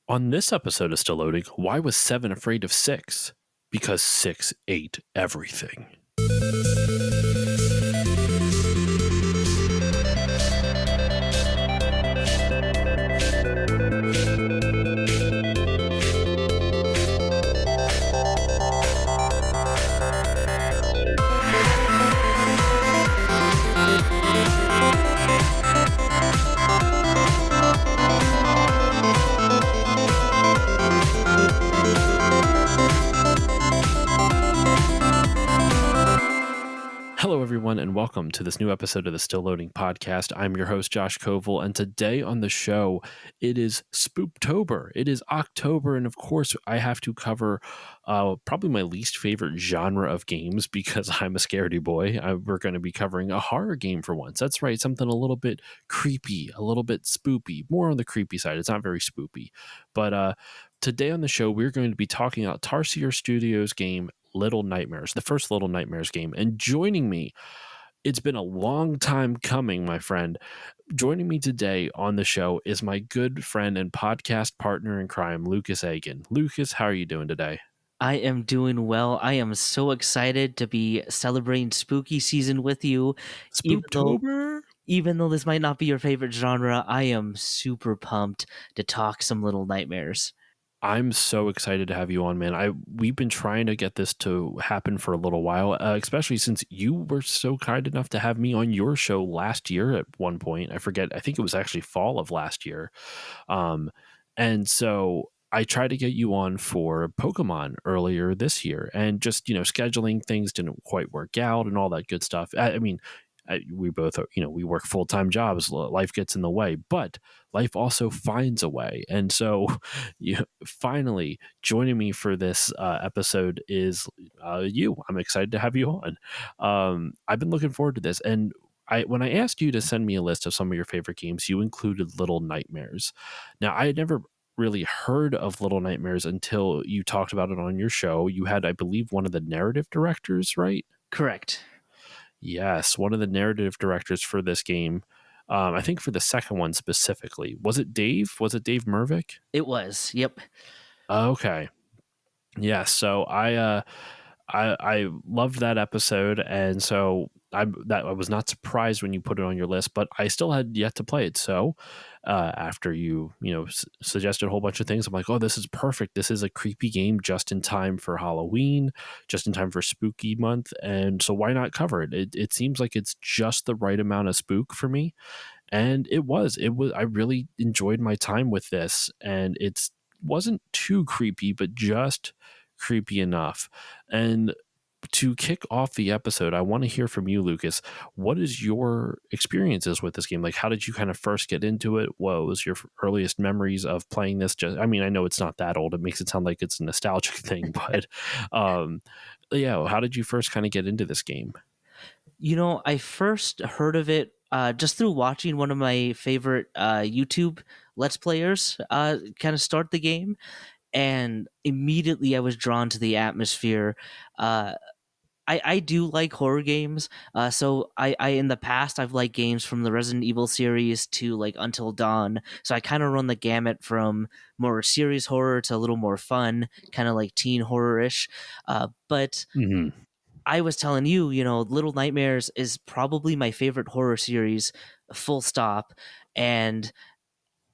On this episode of Still Loading, why was 7 afraid of 6? Because 6 ate everything. Hello, everyone, and welcome to this new episode of the Still Loading Podcast. I'm your host, Josh Koval, and today on the show, it is Spooktober. It is October, and of course, I have to cover probably my least favorite genre of games because I'm a scaredy boy. We're going to be covering a horror game for once. That's right, something a little bit creepy, a little bit spoopy, more on the creepy side. It's not very spoopy, but today on the show, we're going to be talking about Tarsier Studios game Little Nightmares, the first Little Nightmares game. And joining me, it's been a long time coming, my friend. Joining me today on the show is my good friend and podcast partner in crime, Lukas Eggen. Lukas, how are you doing today? I am doing well. I am so excited to be celebrating spooky season with you. Spooktober? Even though this might not be your favorite genre, I am super pumped to talk some Little Nightmares. I'm so excited to have you on, man. We've been trying to get this to happen for a little while, especially since you were so kind enough to have me on your show last year at one point. I forget. I think it was actually fall of last year. And so I tried to get you on for Pokemon earlier this year, and just, scheduling things didn't quite work out and all that good stuff. We both, we work full-time jobs. Life gets in the way, but life also finds a way. And so finally joining me for this episode is you. I'm excited to have you on. I've been looking forward to this. And when I asked you to send me a list of some of your favorite games, you included Little Nightmares. Now, I had never really heard of Little Nightmares until you talked about it on your show. You had, I believe, one of the narrative directors, right? Correct. Yes, one of the narrative directors for this game. I think for the second one specifically. Was it Dave? Was it Dave Mervick? It was. Yep. Okay. Yeah. So I loved that episode, and so I was not surprised when you put it on your list, but I still had yet to play it. So after you suggested a whole bunch of things, I'm like, oh, this is perfect. This is a creepy game just in time for Halloween, just in time for spooky month, and so why not cover it? It seems like it's just the right amount of spook for me, and it was. I really enjoyed my time with this, and it wasn't too creepy, but just creepy enough. And to kick off the episode, I want to hear from you, Lukas. What is your experiences with this game? Like, how did you kind of first get into it? What was your earliest memories of playing this? I know it's not that old. It makes it sound like it's a nostalgic thing, but how did you first kind of get into this game? I first heard of it just through watching one of my favorite YouTube Let's Players kind of start the game. And immediately I was drawn to the atmosphere. I do like horror games. So I in the past, I've liked games from the Resident Evil series to like Until Dawn. So I kind of run the gamut from more serious horror to a little more fun, kind of like teen horror-ish. But I was telling you, Little Nightmares is probably my favorite horror series, full stop. And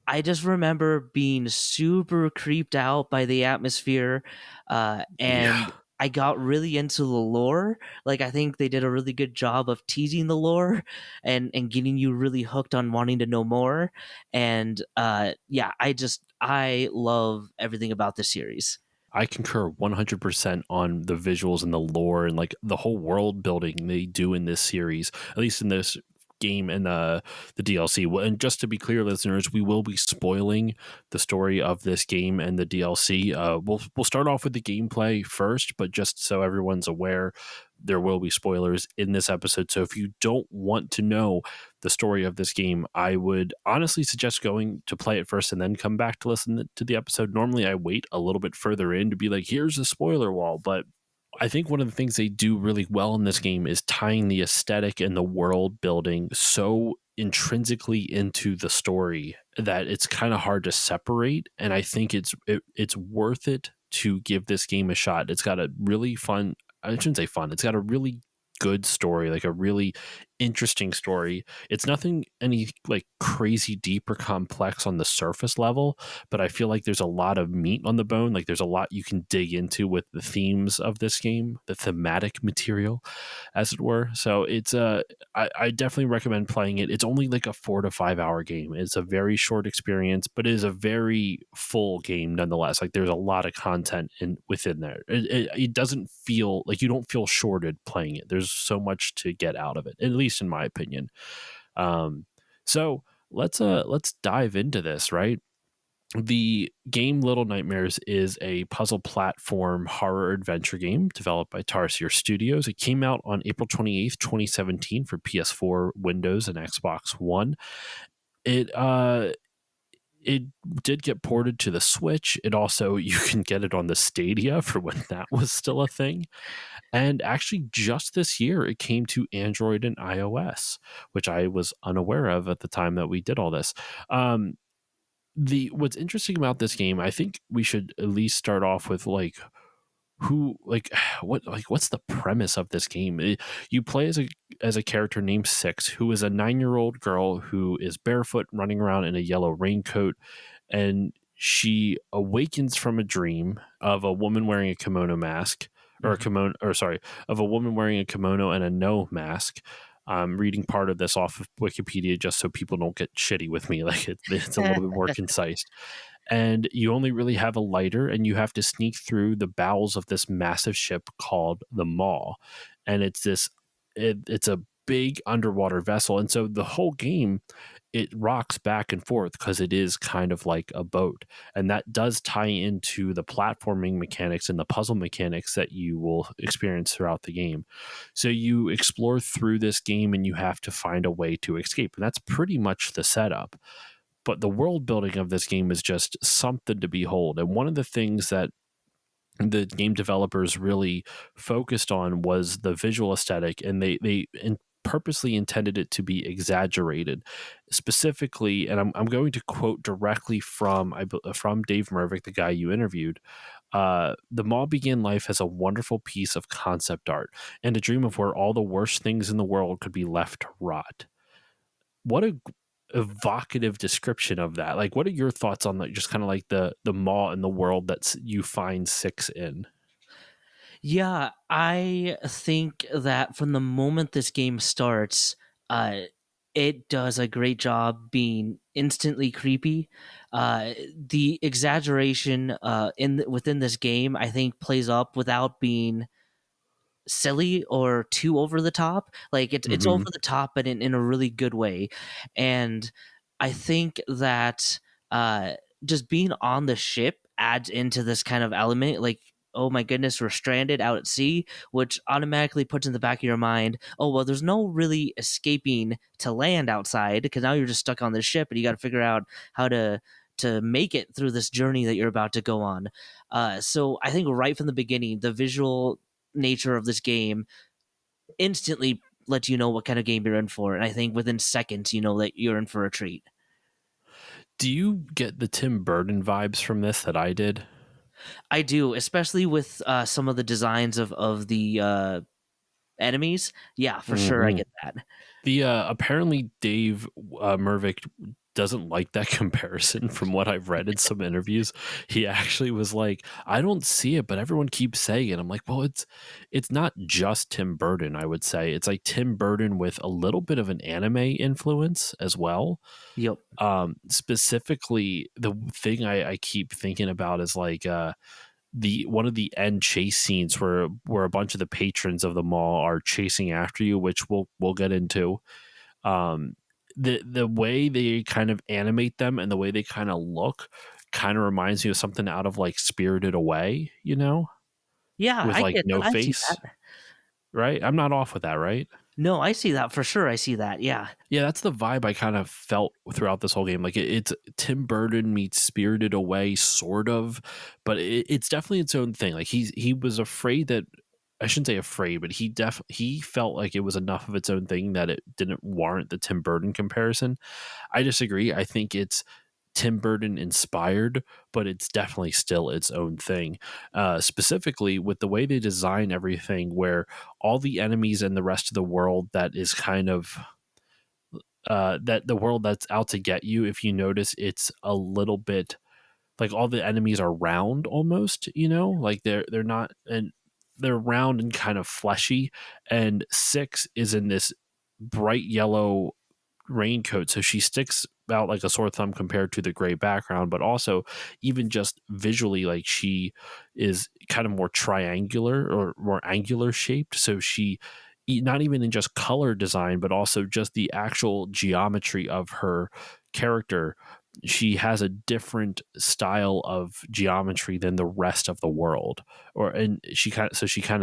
I just remember being super creeped out by the atmosphere, and I got really into the lore. Like, I think they did a really good job of teasing the lore and getting you really hooked on wanting to know more. And I love everything about this series. I concur 100% on the visuals and the lore and like the whole world building they do in this series, at least in this game and the DLC. And just to be clear, listeners, we will be spoiling the story of this game and the DLC. We'll start off with the gameplay first, but just so everyone's aware, there will be spoilers in this episode. So if you don't want to know the story of this game, I would honestly suggest going to play it first and then come back to listen to the episode. Normally I wait a little bit further in to be like, here's a spoiler wall, but I think one of the things they do really well in this game is tying the aesthetic and the world building so intrinsically into the story that it's kind of hard to separate, and I think it's worth it to give this game a shot. It's got a really fun, I shouldn't say fun, it's got a really good story, like a really interesting story. It's nothing any like crazy deep or complex on the surface level, but I feel like there's a lot of meat on the bone. Like there's a lot you can dig into with the themes of this game, the thematic material, as it were. So it's I definitely recommend playing it. It's only like a 4 to 5 hour game. It's a very short experience, but it is a very full game nonetheless. Like there's a lot of content within there. It doesn't feel like you don't feel shorted playing it. There's so much to get out of it, at least in my opinion. Um, so let's dive into this, right? The game Little Nightmares is a puzzle platform horror adventure game developed by Tarsier Studios. It came out on April 28th, 2017 for PS4, Windows, and Xbox One. It did get ported to the Switch. It also, you can get it on the Stadia for when that was still a thing. And actually, just this year, it came to Android and iOS, which I was unaware of at the time that we did all this. The What's interesting about this game, I think we should at least start off with like who like what's the premise of this game. You play as a character named Six, who is a 9-year-old girl who is barefoot running around in a yellow raincoat, and she awakens from a dream of a woman wearing a kimono mask, or a Mhm. kimono, or sorry, of a woman wearing a kimono and a no mask. I'm reading part of this off of Wikipedia just so people don't get shitty with me. Like it's a little bit more concise. And you only really have a lighter, and you have to sneak through the bowels of this massive ship called the Maw. And it's a big underwater vessel, and so the whole game, it rocks back and forth because it is kind of like a boat, and that does tie into the platforming mechanics and the puzzle mechanics that you will experience throughout the game. So you explore through this game and you have to find a way to escape, and that's pretty much the setup. But the world building of this game is just something to behold. And one of the things that the game developers really focused on was the visual aesthetic, and purposely intended it to be exaggerated, specifically. And I'm going to quote directly from Dave Mervick, the guy you interviewed. The mall began life as a wonderful piece of concept art and a dream of where all the worst things in the world could be left to rot. What a evocative description of that. Like, what are your thoughts on like just kind of like the mall and the world that's you find Six in? Yeah, I think that from the moment this game starts, uh, it does a great job being instantly creepy. The exaggeration within this game, I think, plays up without being silly or too over the top. Like it's over Hmm. the top, but in a really good way. And I think that uh, just being on the ship adds into this kind of element. Like, oh my goodness, we're stranded out at sea, which automatically puts in the back of your mind, oh well, there's no really escaping to land outside because now you're just stuck on this ship and you got to figure out how to make it through this journey that you're about to go on. So I think right from the beginning, the visual nature of this game instantly lets you know what kind of game you're in for. And I think within seconds, you know that you're in for a treat. Do you get the Tim Burton vibes from this that I did? I do, especially with some of the designs of the enemies. Yeah, for sure, I Hmm. get that. The apparently Dave Mervick doesn't like that comparison from what I've read in some interviews. He actually was like, I don't see it, but everyone keeps saying it. I'm like, well, it's not just Tim Burton, I would say. It's like Tim Burton with a little bit of an anime influence as well. Yep. Specifically, the thing I keep thinking about is like the one of the end chase scenes where a bunch of the patrons of the mall are chasing after you, which we'll get into. um the way they kind of animate them and the way they kind of look kind of reminds me of something out of like Spirited Away, Yeah, with I like get that. no I see that. face, right? I'm not off with that, right? No, I see that for sure. I see that. Yeah. Yeah, that's the vibe I kind of felt throughout this whole game. Like it's Tim Burton meets Spirited Away, sort of, but it's definitely its own thing. Like he was afraid that, I shouldn't say afraid, but he felt like it was enough of its own thing that it didn't warrant the Tim Burton comparison. I disagree. I think it's Tim Burton inspired, but it's definitely still its own thing. Specifically with the way they design everything, where all the enemies and the rest of the world that is kind of that the world that's out to get you. If you notice, it's a little bit like all the enemies are round almost, like they're not, and they're round and kind of fleshy. And Six is in this bright yellow raincoat, so she sticks out like a sore thumb compared to the gray background, but also even just visually, like she is kind of more triangular or more angular shaped. So she, not even in just color design, but also just the actual geometry of her character, she has a different style of geometry than the rest of the world, and she kind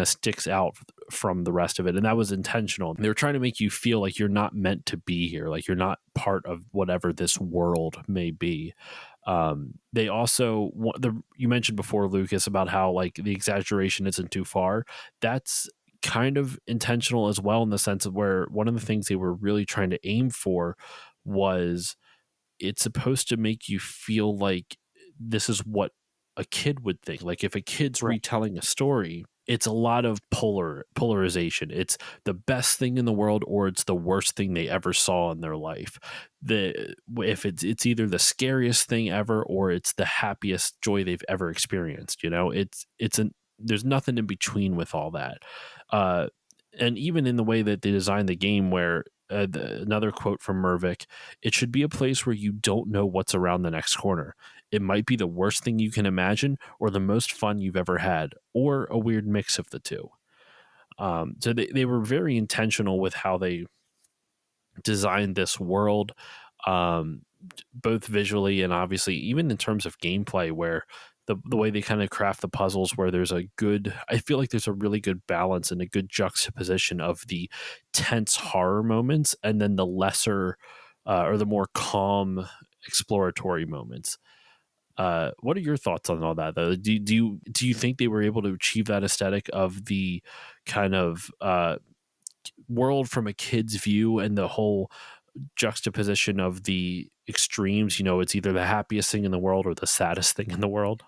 of sticks out from the rest of it, and that was intentional. They were trying to make you feel like you're not meant to be here, like you're not part of whatever this world may be. They also, you mentioned before, Lucas, about how like the exaggeration isn't too far. That's kind of intentional as well, in the sense of where one of the things they were really trying to aim for was, it's supposed to make you feel like this is what a kid would think. Like if a kid's Right. retelling a story, it's a lot of polarization. It's the best thing in the world, or it's the worst thing they ever saw in their life. If it's either the scariest thing ever, or it's the happiest joy they've ever experienced. There's nothing in between with all that. Uh, and even in the way that they designed the game, where another quote from Mervick, it should be a place where you don't know what's around the next corner. It might be the worst thing you can imagine, or the most fun you've ever had, or a weird mix of the two. So they were very intentional with how they designed this world, um, both visually and obviously even in terms of gameplay, where the way they kind of craft the puzzles, where I feel like there's a really good balance and a good juxtaposition of the tense horror moments and then the lesser or the more calm exploratory moments. What are your thoughts on all that, though? Do you think they were able to achieve that aesthetic of the kind of world from a kid's view, and the whole juxtaposition of the extremes? It's either the happiest thing in the world or the saddest thing in the world.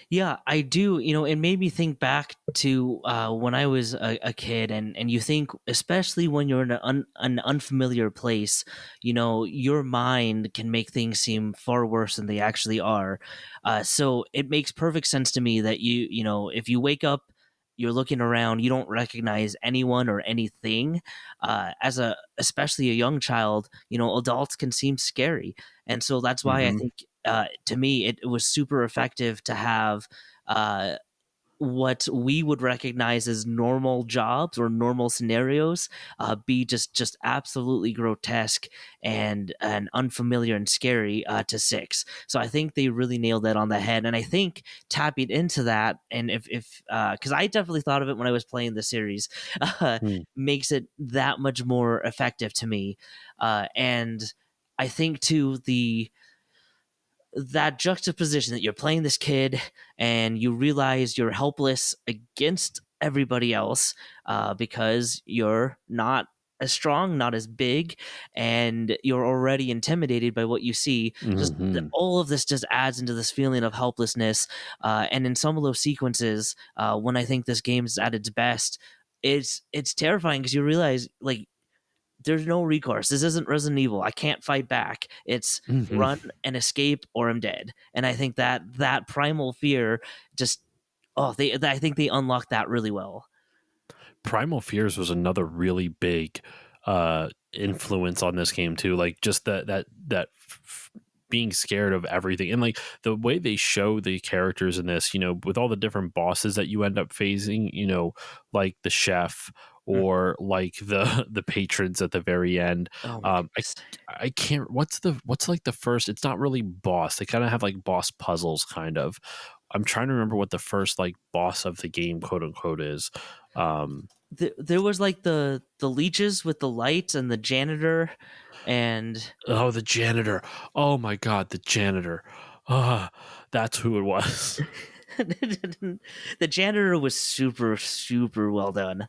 Yeah, I do. It made me think back to when I was a kid, and you think, especially when you're in an unfamiliar place, your mind can make things seem far worse than they actually are. So it makes perfect sense to me that if you wake up, you're looking around, you don't recognize anyone or anything. Especially a young child, adults can seem scary, and so that's why I Mm-hmm. think to me, it was super effective to have uh, what we would recognize as normal jobs or normal scenarios be just absolutely grotesque and unfamiliar and scary to Six. So I think they really nailed that on the head, and I think tapping into that, and if because I definitely thought of it when I was playing the series, makes it that much more effective to me, and I think too that juxtaposition that you're playing this kid and you realize you're helpless against everybody else because you're not as strong, not as big, and you're already intimidated by what you see. Mm-hmm. All of this just adds into this feeling of helplessness. And in some of those sequences, when I think this game is at its best, it's terrifying because you realize like there's no recourse. This isn't Resident Evil. I can't fight back. It's Mm-hmm. run and escape or I'm dead. And I think that primal fear just I think they unlocked that really well. Primal Fears was another really big influence on this game too. Like just being scared of everything, and like the way they show the characters in this, with all the different bosses that you end up facing, like the chef, Mm. or like the patrons at the very end. Oh my I goodness. I can't. What's like the first? It's not really boss. They kind of have like boss puzzles, kind of. I'm trying to remember what the first like boss of the game, quote unquote, is. There was like the leeches with the lights and the janitor and Oh, the janitor. Oh my god, the janitor. Ah, that's who it was. the janitor was super well done.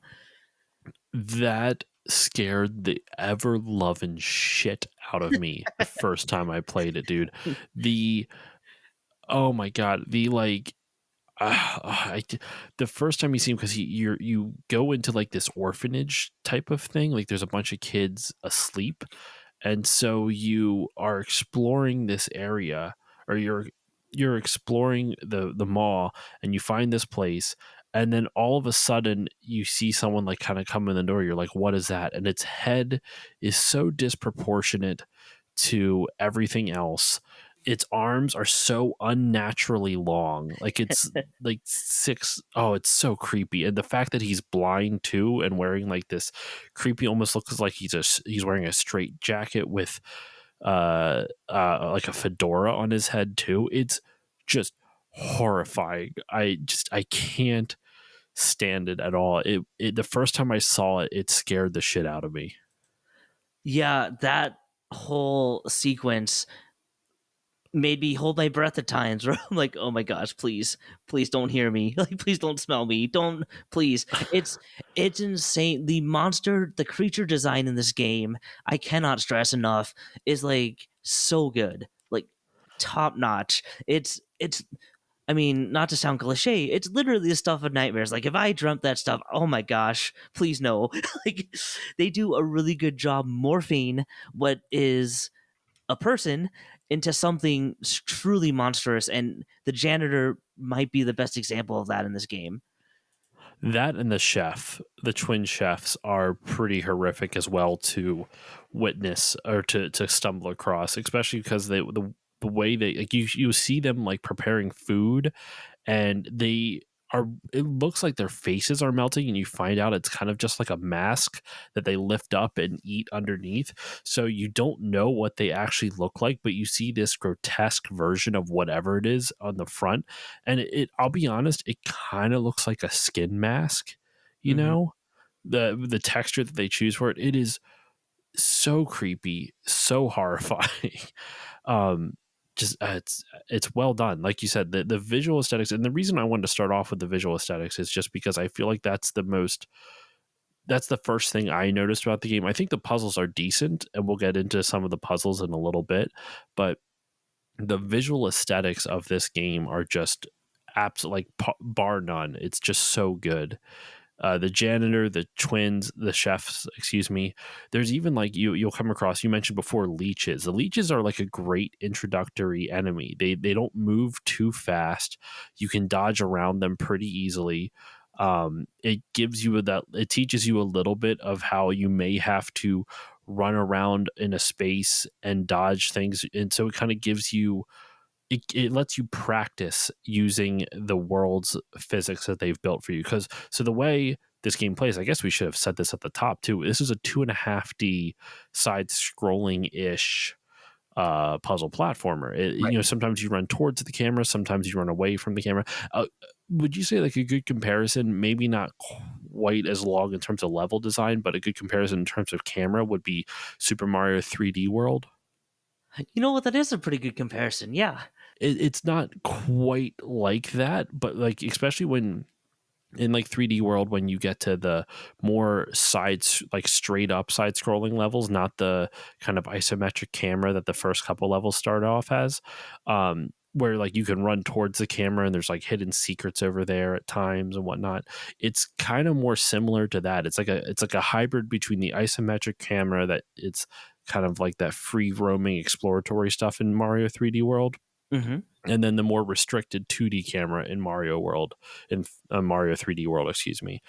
That scared the ever loving shit out of me the first time I played it, dude. The oh my god, the like the first time you see him, because you go into like this orphanage type of thing, like there's a bunch of kids asleep, and so you are exploring this area, or you're exploring the mall, and you find this place, and then all of a sudden you see someone like kind of come in the door. You're like, what is that? And its head is so disproportionate to everything else. Its arms are so unnaturally long. Like it's like six. Oh, it's so creepy. And the fact that he's blind too and wearing like this creepy, almost looks like he's wearing a straight jacket with like a fedora on his head too. It's just horrifying. I can't stand it at all. It the first time I saw it, it scared the shit out of me. Yeah, that whole sequence made me hold my breath at times where I'm like, oh my gosh, please don't hear me. Like, please don't smell me. Don't, please. It's insane. The creature design in this game, I cannot stress enough, is like so good. Like top notch. It's I mean, not to sound cliche, it's literally the stuff of nightmares. Like if I dreamt that stuff, oh my gosh, please no. Like they do a really good job morphing what is a person into something truly monstrous, and the janitor might be the best example of that in this game. That and the twin chefs, are pretty horrific as well to witness or to stumble across, especially because the way they, like, you see them like preparing food, and they are, it looks like their faces are melting, and you find out it's kind of just like a mask that they lift up and eat underneath, so you don't know what they actually look like, but you see this grotesque version of whatever it is on the front, and I'll be honest, it kind of looks like a skin mask, you Mm-hmm. know, the texture that they choose for it, it is so creepy, so horrifying. um just it's well done. Like you said, the visual aesthetics, and the reason I wanted to start off with the visual aesthetics is just because I feel like that's the first thing I noticed about the game. I think the puzzles are decent, and we'll get into some of the puzzles in a little bit, but the visual aesthetics of this game are just absolute, like, bar none. It's just so good. The janitor, the twins, the chefs, excuse me. There's even like you'll come across. You mentioned before leeches. The leeches are like a great introductory enemy. They don't move too fast. You can dodge around them pretty easily. It gives you that. It teaches you a little bit of how you may have to run around in a space and dodge things, and so it kind of gives you, it lets you practice using the world's physics that they've built for you. Because so the way this game plays, I guess we should have said this at the top too. This is a 2.5D side scrolling ish puzzle platformer. Right. Sometimes you run towards the camera, sometimes you run away from the camera. Would you say like a good comparison, maybe not quite as long in terms of level design, but a good comparison in terms of camera would be Super Mario 3D World? You know what? That is a pretty good comparison. Yeah. It's not quite like that, but like especially when in like 3D World, when you get to the more sides, like straight up side scrolling levels, not the kind of isometric camera that the first couple levels start off as, where like you can run towards the camera and there's like hidden secrets over there at times and whatnot. It's kind of more similar to that. It's like a hybrid between the isometric camera, that it's kind of like that free roaming exploratory stuff in Mario 3D World, Mm-hmm. and then the more restricted 2D camera in Mario World, in Mario 3D World, excuse me.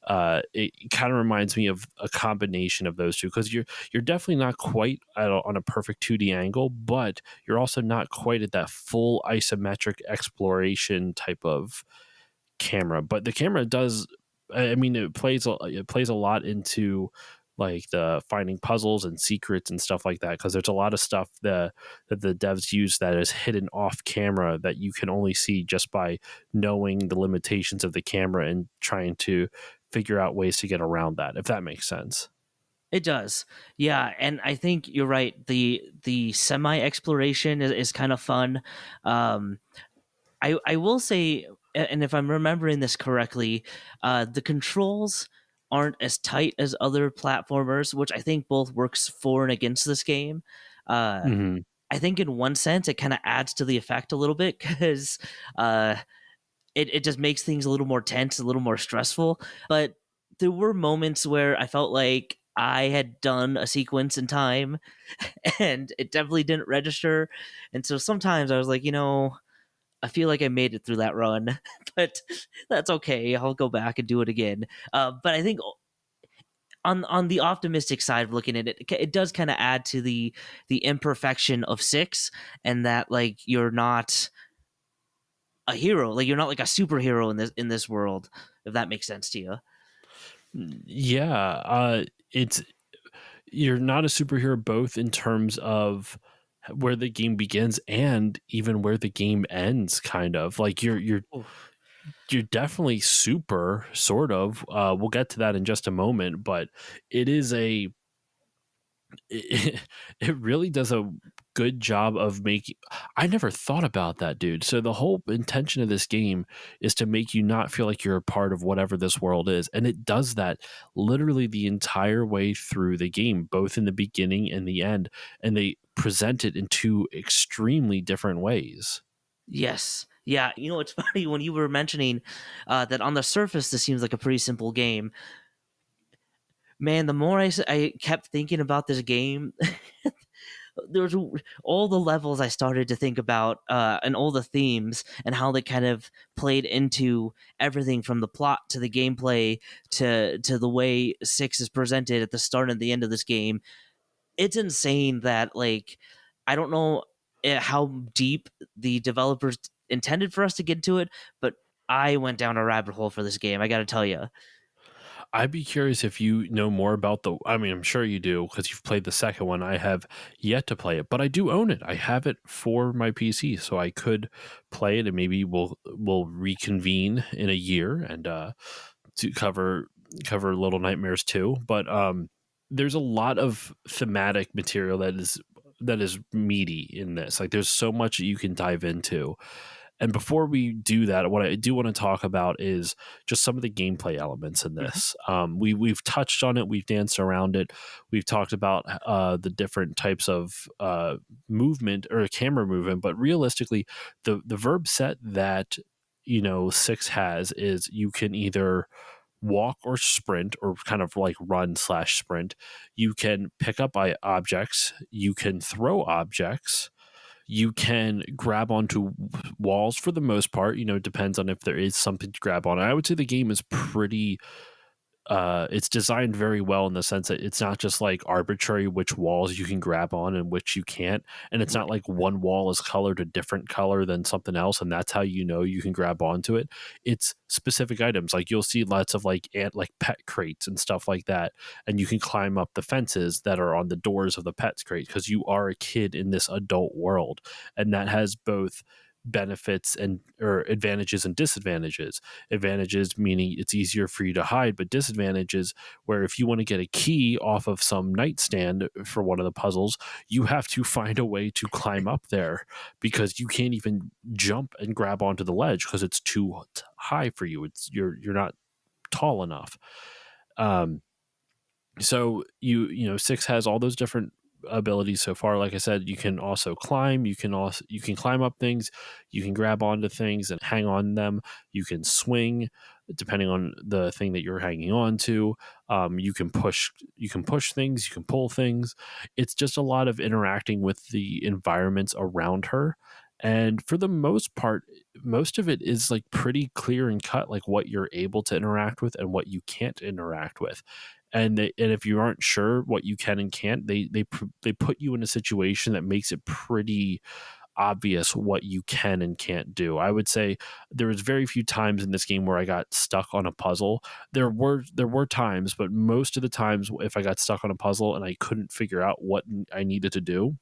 It kind of reminds me of a combination of those two, because you're definitely not quite on a perfect 2D angle, but you're also not quite at that full isometric exploration type of camera. But the camera does, I mean, it plays a lot into like the finding puzzles and secrets and stuff like that, because there's a lot of stuff that the devs use that is hidden off camera that you can only see just by knowing the limitations of the camera and trying to figure out ways to get around that, if that makes sense. It does. Yeah, and I think you're right. The semi exploration is kind of fun. Um, I will say, and if I'm remembering this correctly, the controls aren't as tight as other platformers, which I think both works for and against this game. Uh, Mhm. I think in one sense it kind of adds to the effect a little bit because uh, it just makes things a little more tense, a little more stressful. But there were moments where I felt like I had done a sequence in time and it definitely didn't register. And so sometimes I was like, I feel like I made it through that run, but that's okay. I'll go back and do it again. But I think on the optimistic side of looking at it, it does kind of add to the imperfection of six, and that like you're not a hero, like you're not like a superhero in this world, if that makes sense to you. Yeah, it's you're not a superhero both in terms of where the game begins and even where the game ends, kind of. Like Oof. you're definitely super, sort of. We'll get to that in just a moment, but it is it, it really does a good job of making. I never thought about that, dude. So the whole intention of this game is to make you not feel like you're a part of whatever this world is, and it does that literally the entire way through the game, both in the beginning and the end, and they present it in two extremely different ways. Yes. Yeah, it's funny when you were mentioning that on the surface this seems like a pretty simple game. Man, the more I kept thinking about this game, there was all the levels I started to think about, and all the themes and how they kind of played into everything from the plot to the gameplay to the way six is presented at the start and the end of this game. It's insane that like I don't know how deep the developers intended for us to get into it, but I went down a rabbit hole for this game. I got to tell you. I'd be curious if you know more about the. I mean, I'm sure you do because you've played the second one. I have yet to play it, but I do own it. I have it for my PC, so I could play it, and maybe we'll reconvene in a year and to cover Little Nightmares too. But there's a lot of thematic material that is meaty in this. Like, there's so much that you can dive into. And before we do that, what I do want to talk about is just some of the gameplay elements in Mhm. this. We've touched on it, we've danced around it, we've talked about the different types of movement or camera movement, but realistically, the verb set that six has is you can either walk or sprint or kind of like run/sprint. You can pick up objects, you can throw objects, you can grab onto walls for the most part. It depends on if there is something to grab on. I would say the game is pretty it's designed very well in the sense that it's not just like arbitrary which walls you can grab on and which you can't, and it's not Right. like one wall is colored a different color than something else and that's how you can grab onto it. It's specific items, like you'll see lots of like like pet crates and stuff like that, and you can climb up the fences that are on the doors of the pets crate because you are a kid in this adult world, and that has both benefits and or advantages and disadvantages. Advantages meaning it's easier for you to hide, but disadvantages where if you want to get a key off of some nightstand for one of the puzzles, you have to find a way to climb up there because you can't even jump and grab onto the ledge because it's too high for you. You're not tall enough. Um, so six has all those different abilities so far. Like I said, you can also climb, you can climb up things, you can grab onto things and hang on them, you can swing depending on the thing that you're hanging on to. You can push things, you can pull things. It's just a lot of interacting with the environments around her, and for the most part, most of it is like pretty clear and cut, like what you're able to interact with and what you can't interact with. And if you aren't sure what you can and can't, they put you in a situation that makes it pretty obvious what you can and can't do. I would say there was very few times in this game where I got stuck on a puzzle. There were times, but most of the times if I got stuck on a puzzle and I couldn't figure out what I needed to do,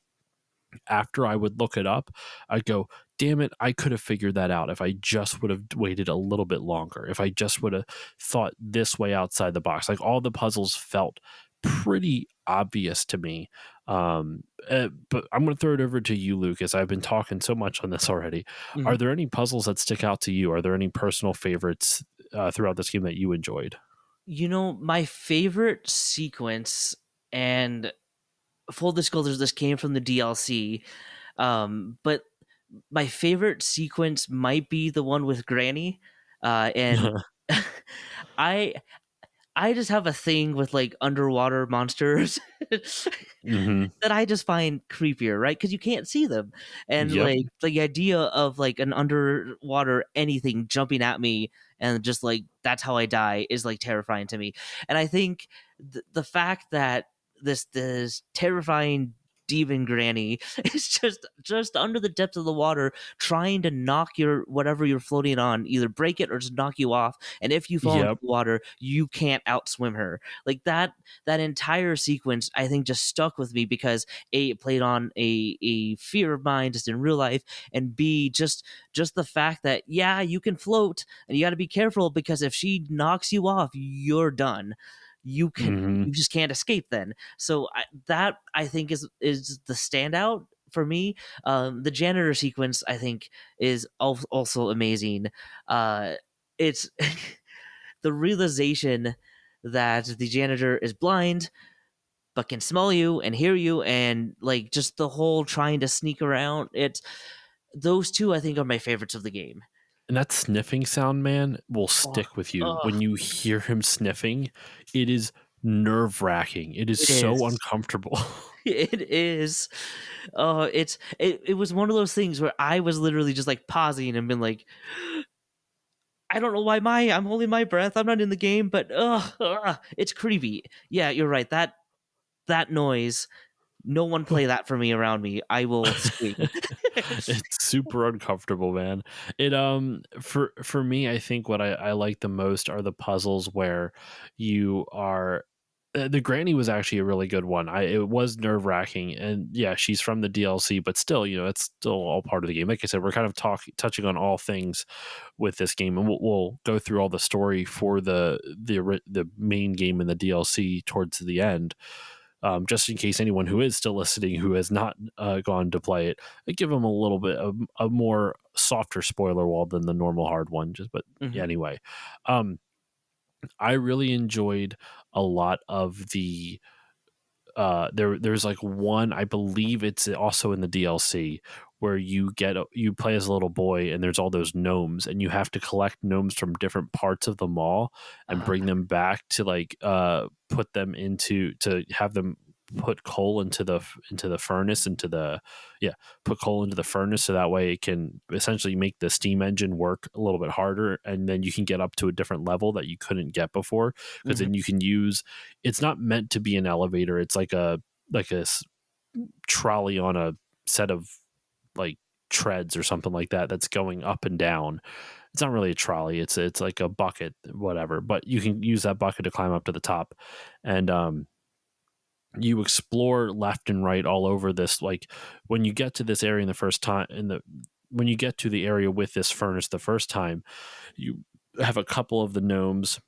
after I would look it up, I'd go, damn it, I could have figured that out if I just would have waited a little bit longer. If I just would have thought this way outside the box. Like, all the puzzles felt pretty obvious to me. But I'm going to throw it over to you, Lucas. I've been talking so much on this already. Are Mhm. there any puzzles that stick out to you? Are there any personal favorites throughout this game that you enjoyed? My favorite sequence, and full disclosure, this came from the DLC, but my favorite sequence might be the one with Granny, and I I just have a thing with like underwater monsters Hmm. that I just find creepier, right? Because you can't see them, and Yep. like the idea of like an underwater anything jumping at me and just like that's how I die is like terrifying to me. And I think the fact that this terrifying demon granny is just under the depths of the water trying to knock your whatever you're floating on either break it or just knock you off, and if you fall into Yep. the water you can't outswim her. Like that entire sequence I think just stuck with me because A, it played on a fear of mine just in real life, and B, just the fact that yeah, you can float and you got to be careful because if she knocks you off you're done. Hmm. You just can't escape then. So that I think is the standout for me. The janitor sequence I think is also amazing. It's the realization that the janitor is blind but can smell you and hear you, and like just the whole trying to sneak around. It's those two I think are my favorites of the game. And that sniffing sound, man, will Oh, stick with you. oh, When you hear him sniffing, it is nerve wracking. It is it so is. uncomfortable. It is. It was one of those things where I was literally just like pausing and been like, I don't know why I'm holding my breath. I'm not in the game, but it's creepy. Yeah, you're right. That noise. No one play that for me around me. I will scream. It's super uncomfortable, man. It for me, I think what I like the most are the puzzles where you are the granny was actually a really good one. It was nerve wracking, and yeah, she's from the DLC, but still, it's still all part of the game. Like I said, we're kind of touching on all things with this game, and we'll go through all the story for the main game and the DLC towards the end. Just in case anyone who is still listening who has not gone to play it, I give them a little bit of a more softer spoiler wall than the normal hard one. But yeah, Hmm. anyway, um, I really enjoyed a lot of the there's like one, I believe it's also in the DLC, where you play as a little boy and there's all those gnomes and you have to collect gnomes from different parts of the mall and Uh, bring them back to like put them into to have them put coal into the furnace into the yeah put coal into the furnace so that way it can essentially make the steam engine work a little bit harder, and then you can get up to a different level that you couldn't get before, because mhm. then you can use, it's not meant to be an elevator. It's like a trolley on a set of like treads or something like that that's going up and down. It's not really a trolley. It's like a bucket, whatever. But you can use that bucket to climb up to the top, and you explore left and right all over this. Like when you get to this area in the first time, when you get to the area with this furnace the first time, you have a couple of the gnomes.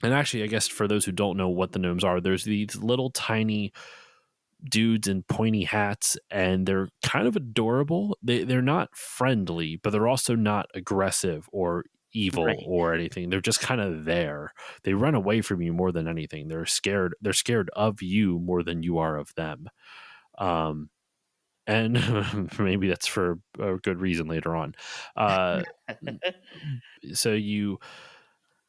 And actually, I guess for those who don't know what the gnomes are, there's these little tiny dudes in pointy hats, and they're kind of adorable. They're not friendly, but they're also not aggressive or evil Right. or anything. They're just kind of there. They run away from you more than anything. They're scared of you more than you are of them. Um, and maybe that's for a good reason later on. Uh, so you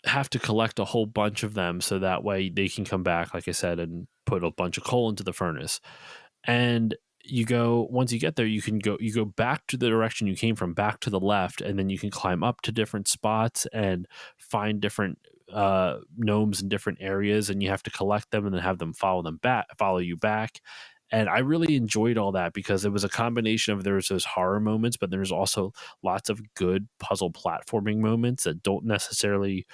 have to collect a whole bunch of them so that way they can come back, like I said, and put a bunch of coal into the furnace. And once you get there, you go back to the direction you came from, back to the left, and then you can climb up to different spots and find different gnomes in different areas, and you have to collect them and then have them follow you back. And I really enjoyed all that because it was a combination of, there's those horror moments, but there's also lots of good puzzle platforming moments that don't necessarily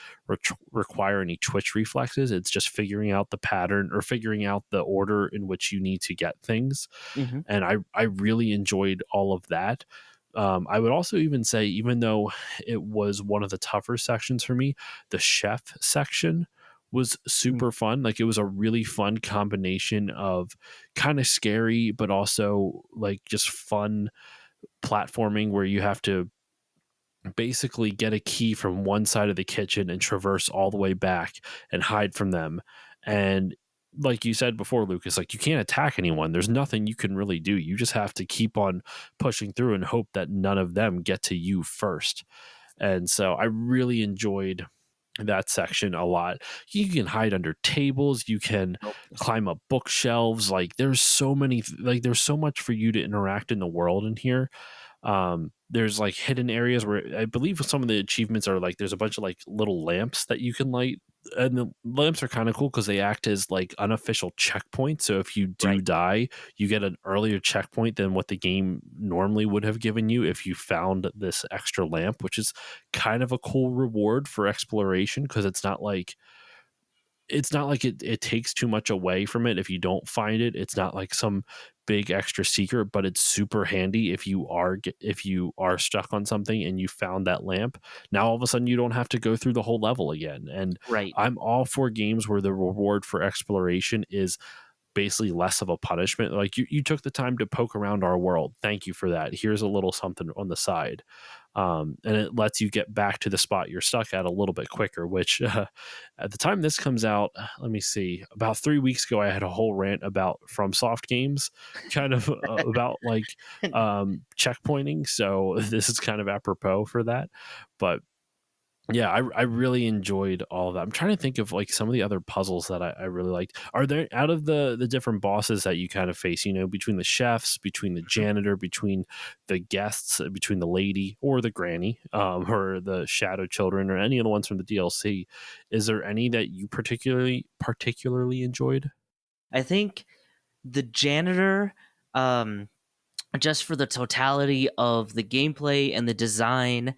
require any twitch reflexes. It's just figuring out the pattern or figuring out the order in which you need to get things. Hmm. And I really enjoyed all of that. I would also even say, even though it was one of the tougher sections for me, the chef section was super fun. Like it was a really fun combination of kind of scary, but also like just fun platforming where you have to basically get a key from one side of the kitchen and traverse all the way back and hide from them. And like you said before, Lucas, like you can't attack anyone. There's nothing you can really do. You just have to keep on pushing through and hope that none of them get to you first. And so I really enjoyed that section a lot. You can hide under tables, you can Nope. climb up bookshelves. Like there's so many, like there's so much for you to interact in the world in here. There's like hidden areas where I believe some of the achievements are like there's a bunch of like little lamps that you can light, and the lamps are kind of cool because they act as like unofficial checkpoints. So if you do Right. die, you get an earlier checkpoint than what the game normally would have given you if you found this extra lamp, which is kind of a cool reward for exploration because it takes too much away from it if you don't find it. It's not like some big extra secret, but it's super handy if you are stuck on something and you found that lamp. Now all of a sudden you don't have to go through the whole level again. And Right. I'm all for games where the reward for exploration is basically less of a punishment. Like you took the time to poke around our world. Thank you for that. Here's a little something on the side. And it lets you get back to the spot you're stuck at a little bit quicker, which at the time this comes out, let me see, about 3 weeks ago, I had a whole rant about FromSoft games, kind of about like checkpointing. So this is kind of apropos for that. But yeah, I really enjoyed all of that. I'm trying to think of like some of the other puzzles that I really liked. Are there out of the different bosses that you kind of face, between the chefs, between the janitor, between the guests, between the lady or the granny, or the shadow children, or any of the ones from the DLC? Is there any that you particularly enjoyed? I think the janitor, um, just for the totality of the gameplay and the design,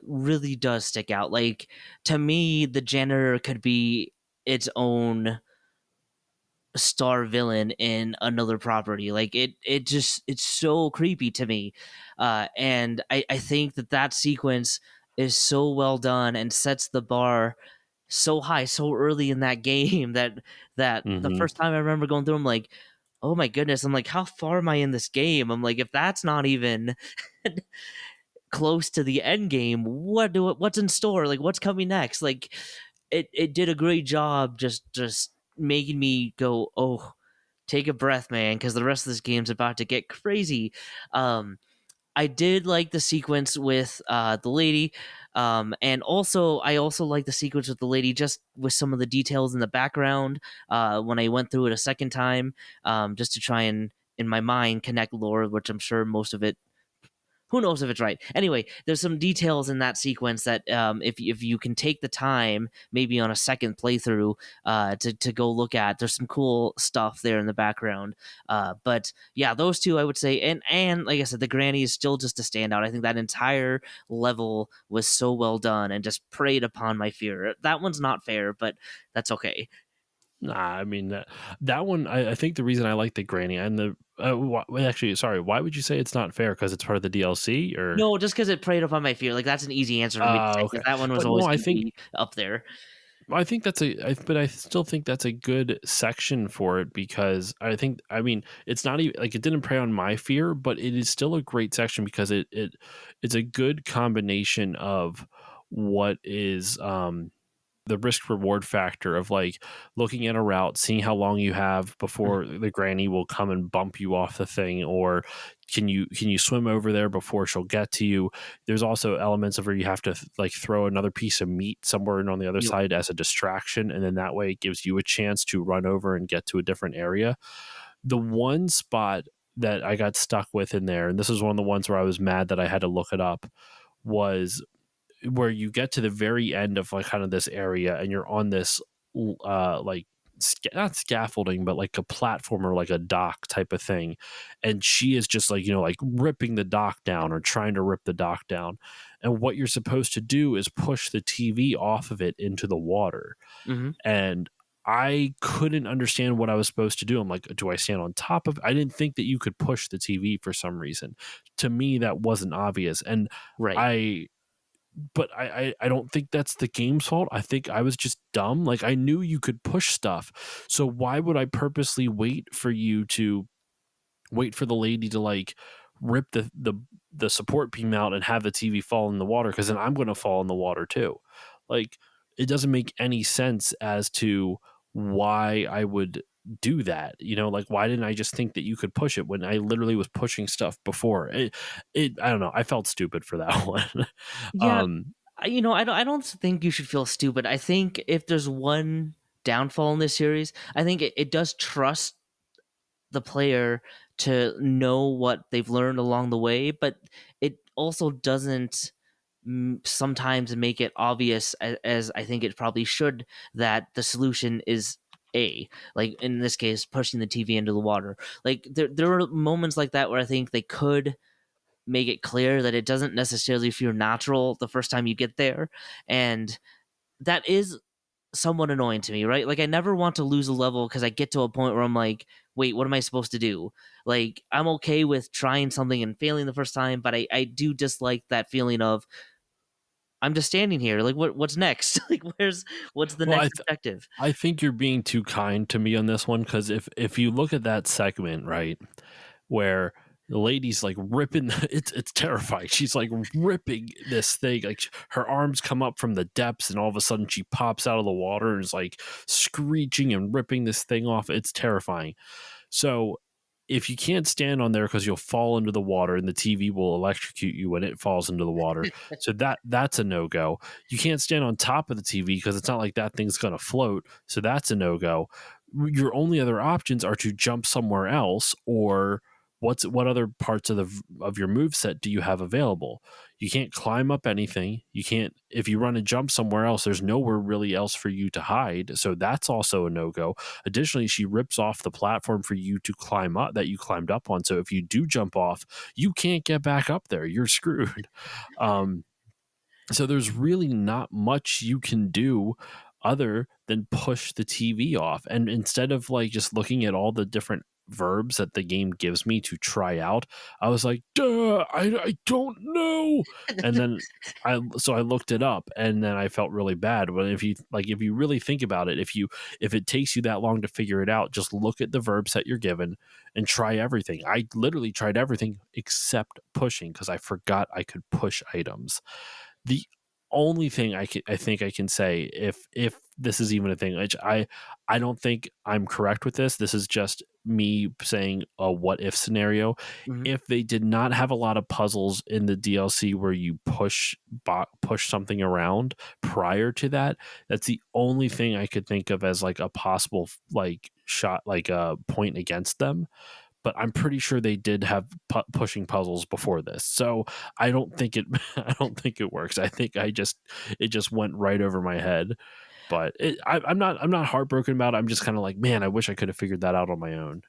really does stick out. Like, to me, the janitor could be its own star villain in another property. Like, it's so creepy to me. And I think that sequence is so well done and sets the bar so high so early in that game that the Hmm. first time I remember going through, I'm like, oh my goodness, I'm like, how far am I in this game? I'm like, if that's not even close to the end game, what's in store? Like, what's coming next? Like, it did a great job just making me go, oh, take a breath, man, because the rest of this game's about to get crazy. um I did like the sequence with the lady, and also I also like the sequence with the lady just with some of the details in the background. When I went through it a second time, just to try and in my mind connect lore, which I'm sure most of it, who knows if it's right. Anyway, there's some details in that sequence that, if you can take the time, maybe on a second playthrough, to go look at, there's some cool stuff there in the background. But yeah, those two I would say, and like I said, the granny is still just a standout. I think that entire level was so well done and just preyed upon my fear. That one's not fair, but that's okay. Nah, I mean that one. I think the reason I like the granny and the actually, sorry, why would you say it's not fair? Because it's part of the DLC, or No, just because it preyed upon my fear. Like, that's an easy answer for me to say okay. because that one was But no, always I going to think be up there. but I still think that's a good section for it because I mean, it's not even like it didn't prey on my fear, but it is still a great section because it's a good combination of what is the risk reward factor of like looking at a route, seeing how long you have before the granny will come and bump you off the thing, or can you swim over there before she'll get to you. There's also elements of where you have to like throw another piece of meat somewhere on the other Yep. side as a distraction, and then that way it gives you a chance to run over and get to a different area. The one spot that I got stuck with in there, and this is one of the ones where I was mad that I had to look it up, was where you get to the very end of like kind of this area and you're on this like not scaffolding but like a platform or like a dock type of thing, and she is just like like ripping the dock down or trying to rip the dock down, and what you're supposed to do is push the TV off of it into the water. Hmm. And I couldn't understand what I was supposed to do. I'm like, do I stand on top of it? I didn't think that you could push the TV for some reason. To me that wasn't obvious, and Right. I but I don't think that's the game's fault. I think I was just dumb. Like I knew you could push stuff. So why would I purposely wait for the lady to like rip the support beam out and have the TV fall in the water, because then I'm going to fall in the water too. Like, it doesn't make any sense as to why I would do that. Like, why didn't I just think that you could push it when I literally was pushing stuff before? I don't know. I felt stupid for that one. Yeah, um, I don't think you should feel stupid. I think if there's one downfall in this series, I think it does trust the player to know what they've learned along the way, but it also doesn't sometimes make it obvious, as I think it probably should, that the solution is A. Like in this case, pushing the TV into the water. Like there are moments like that where I think they could make it clear that it doesn't necessarily feel natural the first time you get there, and that is somewhat annoying to me, right? Like I never want to lose a level because I get to a point where I'm like, wait, what am I supposed to do? Like I'm okay with trying something and failing the first time, but I do dislike that feeling of I'm just standing here. Like what's next? Like what's the well, next objective? I think you're being too kind to me on this one, because if you look at that segment, right, where the lady's like ripping, it's terrifying. She's like ripping this thing, like her arms come up from the depths, and all of a sudden she pops out of the water and is like screeching and ripping this thing off. It's terrifying. So if you can't stand on there because you'll fall into the water and the TV will electrocute you when it falls into the water, so that's a no go. You can't stand on top of the TV because it's not like that thing's going to float, so that's a no go. Your only other options are to jump somewhere else, or what other parts of your move set do you have available? You can't climb up anything. You can't, if you run and jump somewhere else, there's nowhere really else for you to hide, so that's also a no go. Additionally, she rips off the platform for you to climb up that you climbed up on. So if you do jump off, you can't get back up there. You're screwed. Um, so there's really not much you can do other than push the TV off. And instead of like just looking at all the different verbs that the game gives me to try out, I was like, duh, I don't know. And then I looked it up, and then I felt really bad. But if you really think about it, if it takes you that long to figure it out, just look at the verbs that you're given and try everything. I literally tried everything except pushing, because I forgot I could push items. The only thing I think I can say, if this is even a thing, which I don't think I'm correct with this. This is just me saying a what if scenario. Mhm. If they did not have a lot of puzzles in the DLC where you push something around prior to that, that's the only thing I could think of as like a possible like shot, like a point against them. But I'm pretty sure they did have pushing puzzles before this. So I don't think it I don't think it works. I think it just went right over my head. But I'm not heartbroken about it. I'm just kind of like, man, I wish I could have figured that out on my own.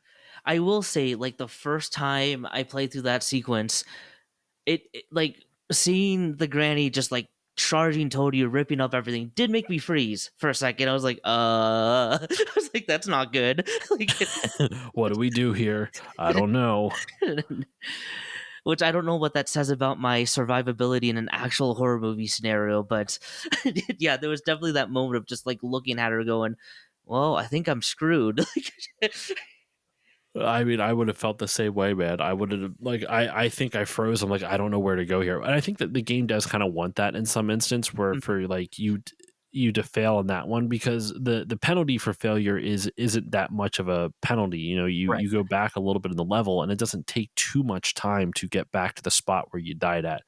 I will say, like the first time I played through that sequence, it like seeing the granny just like charging toward you, ripping up everything, did make me freeze for a second. I was like, I was like, that's not good. Like, What do we do here? I don't know. which I don't know what that says about my survivability in an actual horror movie scenario, but yeah, there was definitely that moment of just like looking at her going, well, I think I'm screwed. I mean, I would have felt the same way, man. I would have like I think I froze. I'm like, I don't know where to go here. And I think that the game does kind of want that in some instance, where for like you to fail in that one, because the penalty for failure isn't that much of a penalty. Right. You go back a little bit in the level, and it doesn't take too much time to get back to the spot where you died at.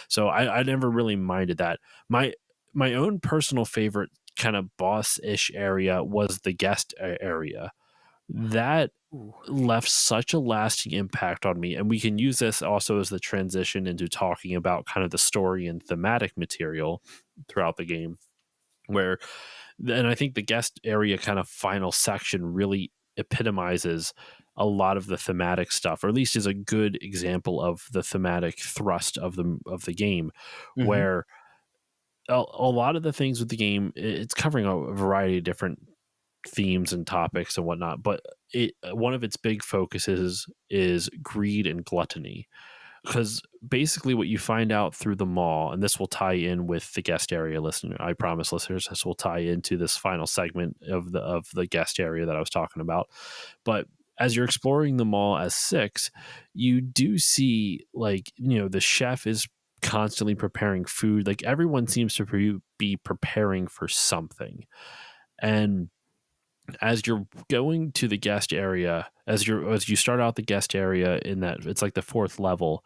So I never really minded that. My own personal favorite kind of boss-ish area was the guest area. That Ooh. left such a lasting impact on me, and we can use this also as the transition into talking about kind of the story and thematic material throughout the game, where and I think the guest area kind of final section really epitomizes a lot of the thematic stuff, or at least is a good example of the thematic thrust of the game, Hmm. where a lot of the things with the game, it's covering a variety of different themes and topics and whatnot, but one of its big focuses is greed and gluttony, because basically what you find out through the mall, and this will tie in with the guest area, listener, I promise listeners, this will tie into this final segment of the guest area that I was talking about. But as you're exploring the mall as Six, you do see, like, the chef is constantly preparing food. Like, everyone seems to be preparing for something. And as you're going to the guest area, as you start out the guest area, in that it's like the fourth level,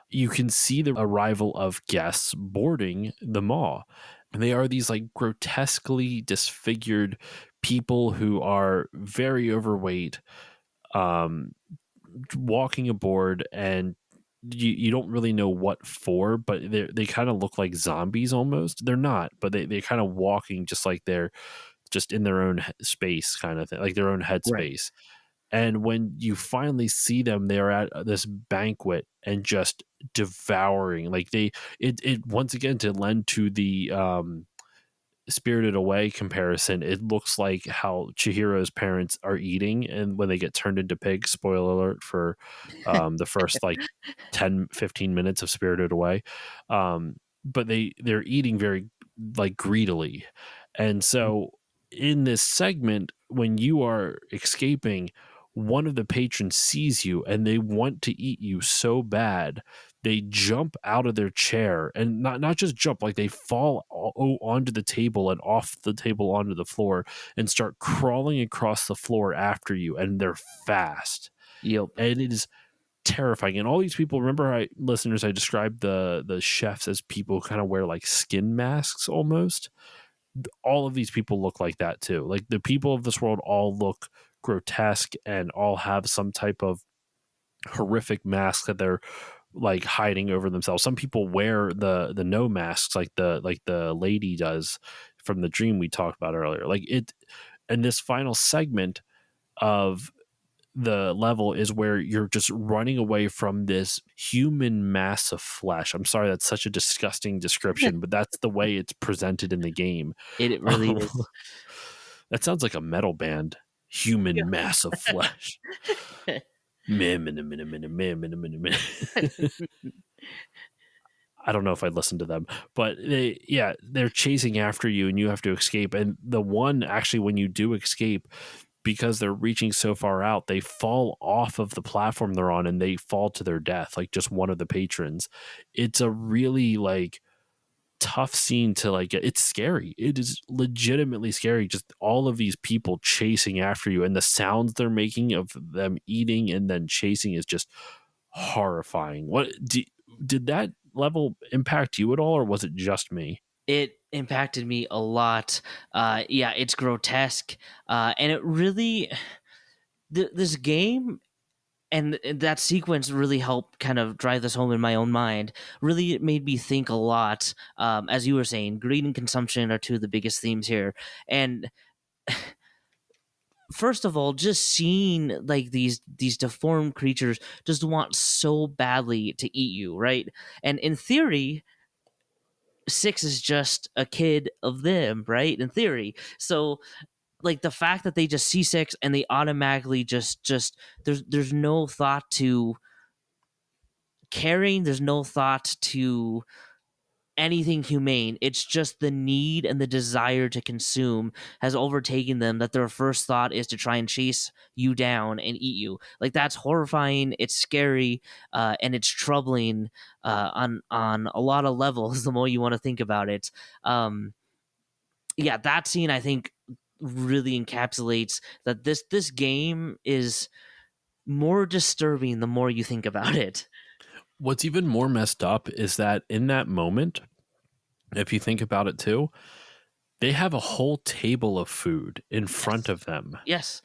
you can see the arrival of guests boarding the mall. And they are these, like, grotesquely disfigured people who are very overweight, um, walking aboard, and you don't really know what for, but they kind of look like zombies almost. They're not, but they're kind of walking just like they're just in their own space, kind of thing, like their own Right. headspace. And when you finally see them, they're at this banquet and just devouring. Like, it once again, to lend to the Spirited Away comparison, it looks like how Chihiro's parents are eating, and when they get turned into pigs. Spoiler alert for the first, like, 10-15 minutes of Spirited Away. But they're eating very, like, greedily. And so in this segment, when you are escaping, one of the patrons sees you and they want to eat you so bad, they jump out of their chair, and not just jump, like, they fall onto the table and off the table onto the floor, and start crawling across the floor after you, and they're fast. Yep. And it is terrifying. And all these people, remember, listeners, I described the chefs as people who kind of wear, like, skin masks almost. All of these people look like that too. Like, the people of this world all look grotesque and all have some type of horrific mask that they're, like, hiding over themselves. Some people wear the no masks, like the lady does from the dream we talked about earlier. Like, it, and this final segment of the level is where you're just running away from this human mass of flesh. I'm sorry, that's such a disgusting description, but that's the way it's presented in the game. It really Um, is. that sounds like a metal band. Human mass of flesh. Meh, meh, meh, meh, meh, meh, meh, meh, meh. I don't know if I'd listen to them, but they're chasing after you and you have to escape. And the one, actually, when you do escape, because they're reaching so far out, they fall off of the platform they're on and they fall to their death, like just one of the patrons. It's a really, like, tough scene to, like, it's scary. It is legitimately scary. Just all of these people chasing after you, and the sounds they're making of them eating and then chasing is just horrifying. Did that level impact you at all, or was it just me? It impacted me a lot. Yeah, it's grotesque, and it really this game and that sequence really helped kind of drive this home in my own mind. Really, it made me think a lot. As you were saying, greed and consumption are two of the biggest themes here, and first of all, just seeing like these deformed creatures just want so badly to eat you, right? And in theory, Six is just a kid of them, right? In theory. So like the fact that they just see Six and they automatically just there's no thought to caring, there's no thought to anything humane. It's just the need and the desire to consume has overtaken them, that their first thought is to try and chase you down and eat you. Like, that's horrifying, it's scary, and it's troubling on a lot of levels the more you want to think about it. Yeah, that scene, I think, really encapsulates that this game is more disturbing the more you think about it. What's even more messed up is that in that moment, if you think about it too, they have a whole table of food in front Yes. of them. Yes.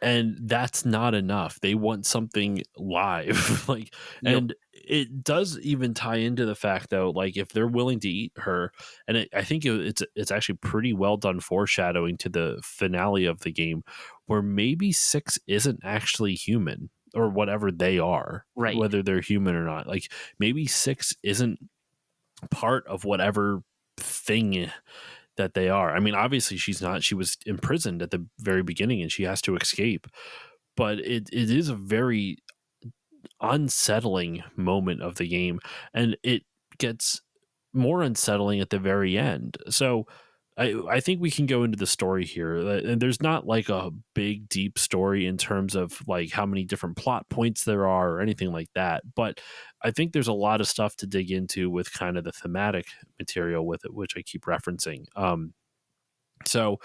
And that's not enough. They want something live. Like, Yep. and it does even tie into the fact, though, like, if they're willing to eat her, and I think it's actually pretty well done foreshadowing to the finale of the game, where maybe Six isn't actually human, or whatever they are, Right. whether they're human or not. Like, maybe Six isn't part of whatever thing that they are. I mean, obviously she's not. She was imprisoned at the very beginning and she has to escape. But it is a very unsettling moment of the game, and it gets more unsettling at the very end. So I think we can go into the story here. And there's not like a big deep story in terms of like how many different plot points there are or anything like that. But I think there's a lot of stuff to dig into with kind of the thematic material with it, which I keep referencing. So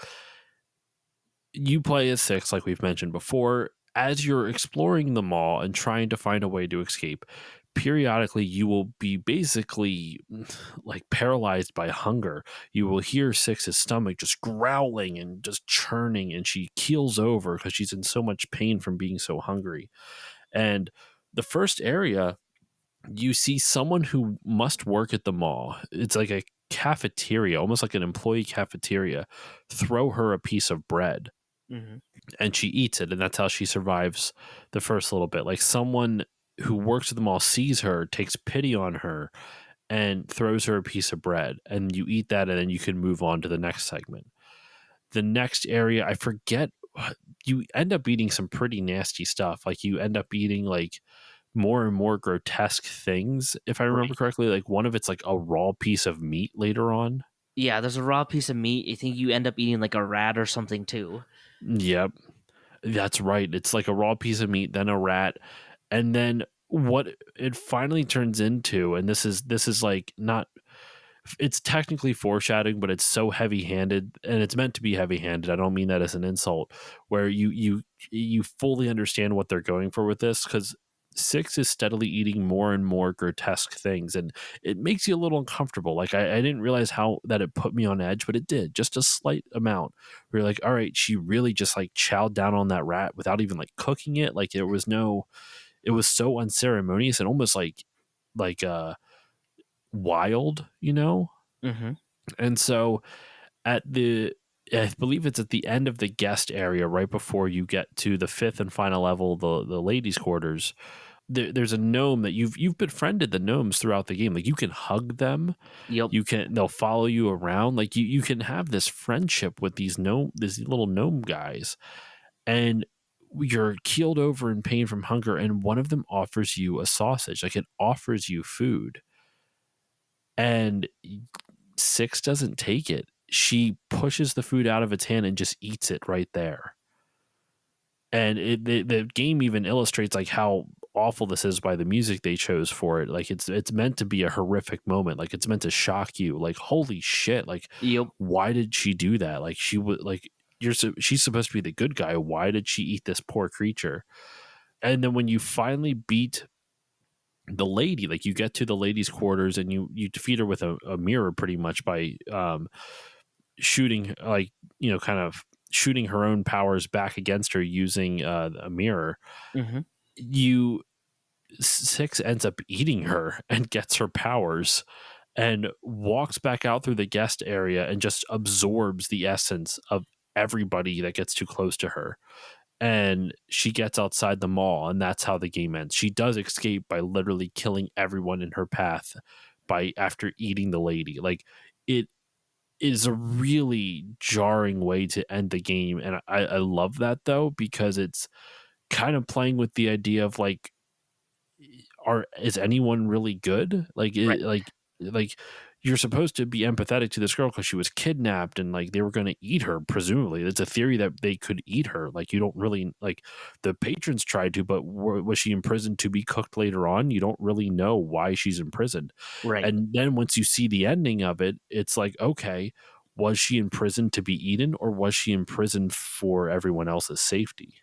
you play as Six, like we've mentioned before. As you're exploring the mall and trying to find a way to escape, periodically you will be basically like paralyzed by hunger. You will hear Six's stomach just growling and just churning, and she keels over because she's in so much pain from being so hungry. And the first area, you see someone who must work at the mall. It's like a cafeteria, almost like an employee cafeteria, throw her a piece of bread Mm-hmm. and she eats it, and that's how she survives the first little bit. Like someone who works at the mall sees her, takes pity on her, and throws her a piece of bread, and you eat that, and then you can move on to the next segment. The next area, I forget, you end up eating some pretty nasty stuff. Like you end up eating like more and more grotesque things, if I remember Right. correctly. Like one of it's like a raw piece of meat later on. Yeah, there's a raw piece of meat. I think you end up eating like a rat or something too. Yep, that's right. It's like a raw piece of meat, then a rat, and then what it finally turns into, and this is like not, it's technically foreshadowing, but it's so heavy-handed, and it's meant to be heavy-handed. I don't mean that as an insult, where you fully understand what they're going for with this, because Six is steadily eating more and more grotesque things, and it makes you a little uncomfortable. Like I didn't realize how that it put me on edge, but it did, just a slight amount. Where you're like, all right, she really just like chowed down on that rat without even like cooking it. Like there was no, it was so unceremonious and almost like wild, you know? Mm-hmm. And so at the, I believe it's at the end of the guest area, right before you get to the fifth and final level, the ladies' quarters. There's a gnome that you've befriended the gnomes throughout the game. Like you can hug them, Yep. they'll follow you around. Like you can have this friendship with these little gnome guys, and you're keeled over in pain from hunger, and one of them offers you a sausage. Like it offers you food, and Six doesn't take it. She pushes the food out of its hand and just eats it right there. And the game even illustrates like how awful this is by the music they chose for it. Like it's meant to be a horrific moment. Like it's meant to shock you. Like holy shit! Like Yep. why did she do that? Like she would like she's supposed to be the good guy. Why did she eat this poor creature? And then when you finally beat the lady, like you get to the lady's quarters and you defeat her with a mirror pretty much by shooting, like, kind of shooting her own powers back against her using a mirror. Mm-hmm. You Six ends up eating her and gets her powers and walks back out through the guest area and just absorbs the essence of everybody that gets too close to her, and she gets outside the mall, and that's how the game ends. She does escape by literally killing everyone in her path by after eating the lady. Like it is a really jarring way to end the game, and I love that though, because it's kind of playing with the idea of like, is anyone really good? Like Right. like you're supposed to be empathetic to this girl because she was kidnapped and like they were going to eat her. Presumably, it's a theory that they could eat her. Like you don't really, like, the patrons tried to, but was she imprisoned to be cooked later on? You don't really know why she's imprisoned. Right. And then once you see the ending of it, it's like, okay, was she imprisoned to be eaten, or was she imprisoned for everyone else's safety?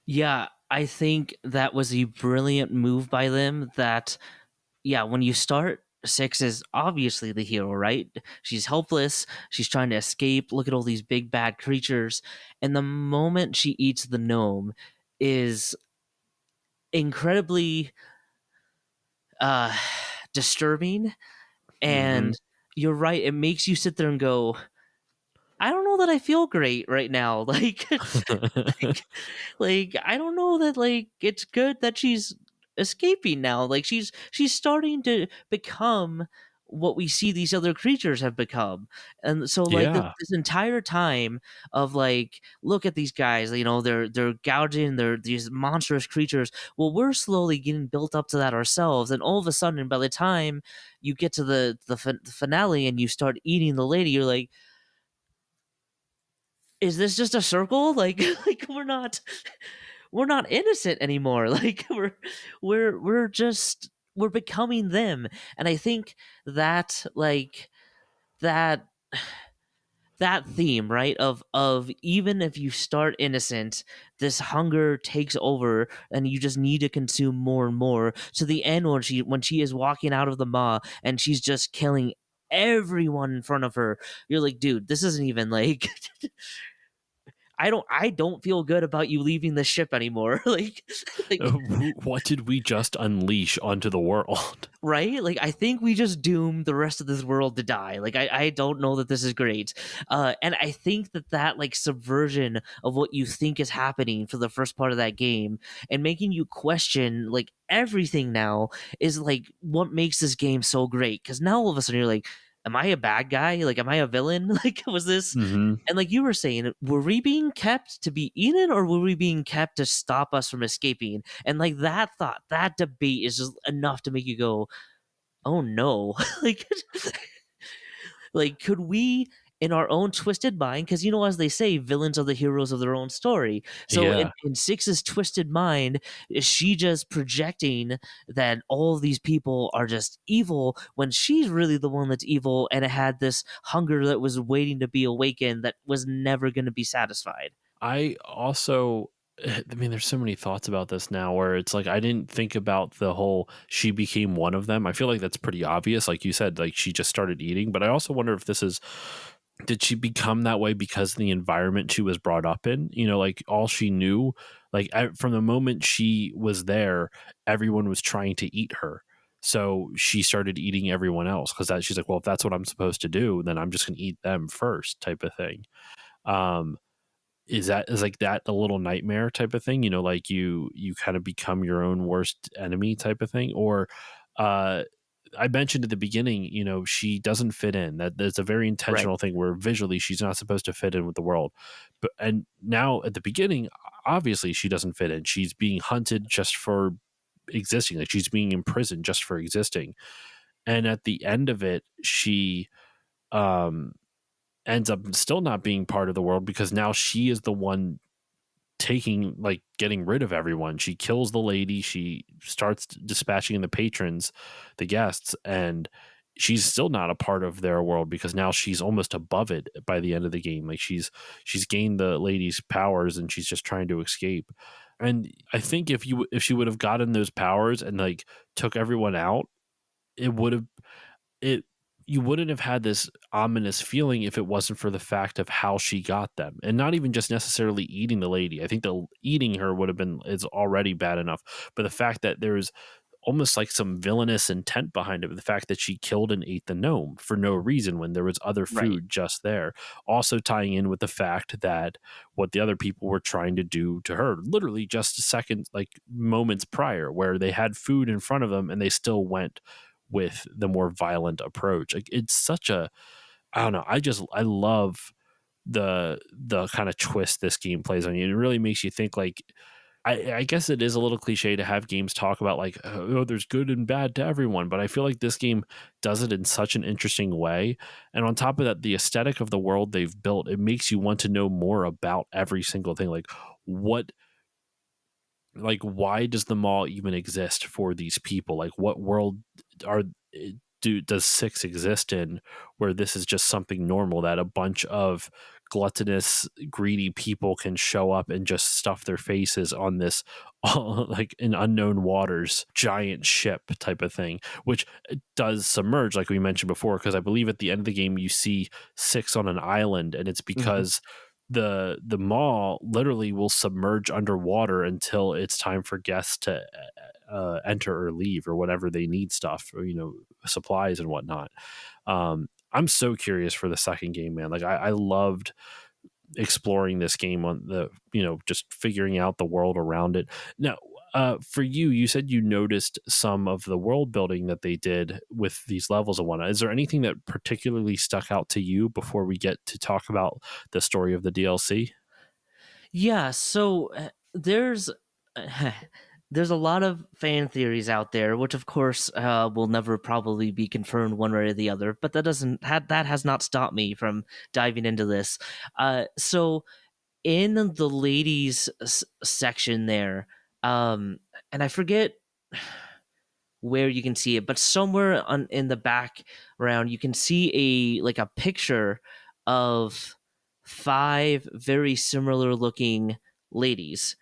Yeah, I think that was a brilliant move by them. That, yeah, when you start, Six is obviously the hero, right? She's helpless. She's trying to escape. Look at all these big bad creatures. And the moment she eats the gnome is incredibly uh disturbing. Hmm. And you're right, it makes you sit there and go, I don't know that I feel great right now. Like, like I don't know that like it's good that she's escaping now. Like she's starting to become what we see these other creatures have become. And so like Yeah. this entire time of like, look at these guys, you know, they're gouging, they're these monstrous creatures. Well, we're slowly getting built up to that ourselves, and all of a sudden, by the time you get to the finale and you start eating the lady, you're like, is this just a circle? Like like we're not innocent anymore. Like we're just we're becoming them. And I think that like that that theme, right, of even if you start innocent, this hunger takes over and you just need to consume more and more, to the end when she is walking out of the maw and she's just killing everyone in front of her. You're like, dude, this isn't even like I don't feel good about you leaving the ship anymore. Like What did we just unleash onto the world? right? Like I think we just doomed the rest of this world to die. Like I don't know that this is great. And I think that like subversion of what you think is happening for the first part of that game and making you question like everything now is like what makes this game so great. Because now all of a sudden you're like, am I a bad guy? Like, am I a villain? Like, was this? Hmm. And like you were saying, were we being kept to be eaten or were we being kept to stop us from escaping? And like that thought, that debate is just enough to make you go, oh no. like like could we in our own twisted mind, because you know, as they say, villains are the heroes of their own story. So Yeah. in Six's twisted mind, is she just projecting that all of these people are just evil when she's really the one that's evil and it had this hunger that was waiting to be awakened that was never going to be satisfied? I also, I mean, there's so many thoughts about this now where it's like, I didn't think about the whole she became one of them. I feel like that's pretty obvious. Like you said, like she just started eating, but I also wonder if this is, did she become that way because of the environment she was brought up in? You know, like all she knew, like from the moment she was there, everyone was trying to eat her. So she started eating everyone else because that she's like, well, if that's what I'm supposed to do, then I'm just going to eat them first, type of thing. Um, is like that a little nightmare type of thing, you know, like you kind of become your own worst enemy type of thing? Or uh I mentioned at the beginning, you know, she doesn't fit in. That's a very Right. intentional thing where visually she's not supposed to fit in with the world. But and now at the beginning, obviously she doesn't fit in. She's being hunted just for existing. Like she's being imprisoned just for existing. And at the end of it, she um ends up still not being part of the world because now she is the one taking, like, getting rid of everyone. She kills the lady, she starts dispatching the patrons, the guests, and she's still not a part of their world because now she's almost above it by the end of the game. Like she's gained the lady's powers and she's just trying to escape. And I think if she would have gotten those powers and like took everyone out, it would have it you wouldn't have had this ominous feeling if it wasn't for the fact of how she got them, and not even just necessarily eating the lady. I think the eating her would have been is already bad enough, but the fact that there's almost like some villainous intent behind it, the fact that she killed and ate the gnome for no reason when there was other Right. food just there, also tying in with the fact that what the other people were trying to do to her literally just seconds, like moments prior, where they had food in front of them and they still went with the more violent approach. Like it's such a, I don't know. I love the kind of twist this game plays on you. It really makes you think. Like I guess it is a little cliche to have games talk about like, oh, there's good and bad to everyone, but I feel like this game does it in such an interesting way. And on top of that, the aesthetic of the world they've built, it makes you want to know more about every single thing. Like what like why does the mall even exist for these people? Like what world are does six exist in where this is just something normal that a bunch of gluttonous greedy people can show up and just stuff their faces on this like in unknown waters giant ship type of thing, which does submerge like we mentioned before, because I believe at the end of the game you see six on an island, and it's Mhm. because the mall literally will submerge underwater until it's time for guests to enter or leave or whatever they need stuff, or you know, supplies and whatnot. I'm so curious for the second game, man. Like I loved exploring this game on the, you know, just figuring out the world around it. Now For you, you said you noticed some of the world building that they did with these levels and whatnot. Is there anything that particularly stuck out to you before we get to talk about the story of the DLC? Yeah, so there's a lot of fan theories out there, which of course will never probably be confirmed one way or the other. But that has not stopped me from diving into this. So in the ladies section there, and I forget where you can see it, but somewhere in the background you can see a picture of five very similar looking ladies.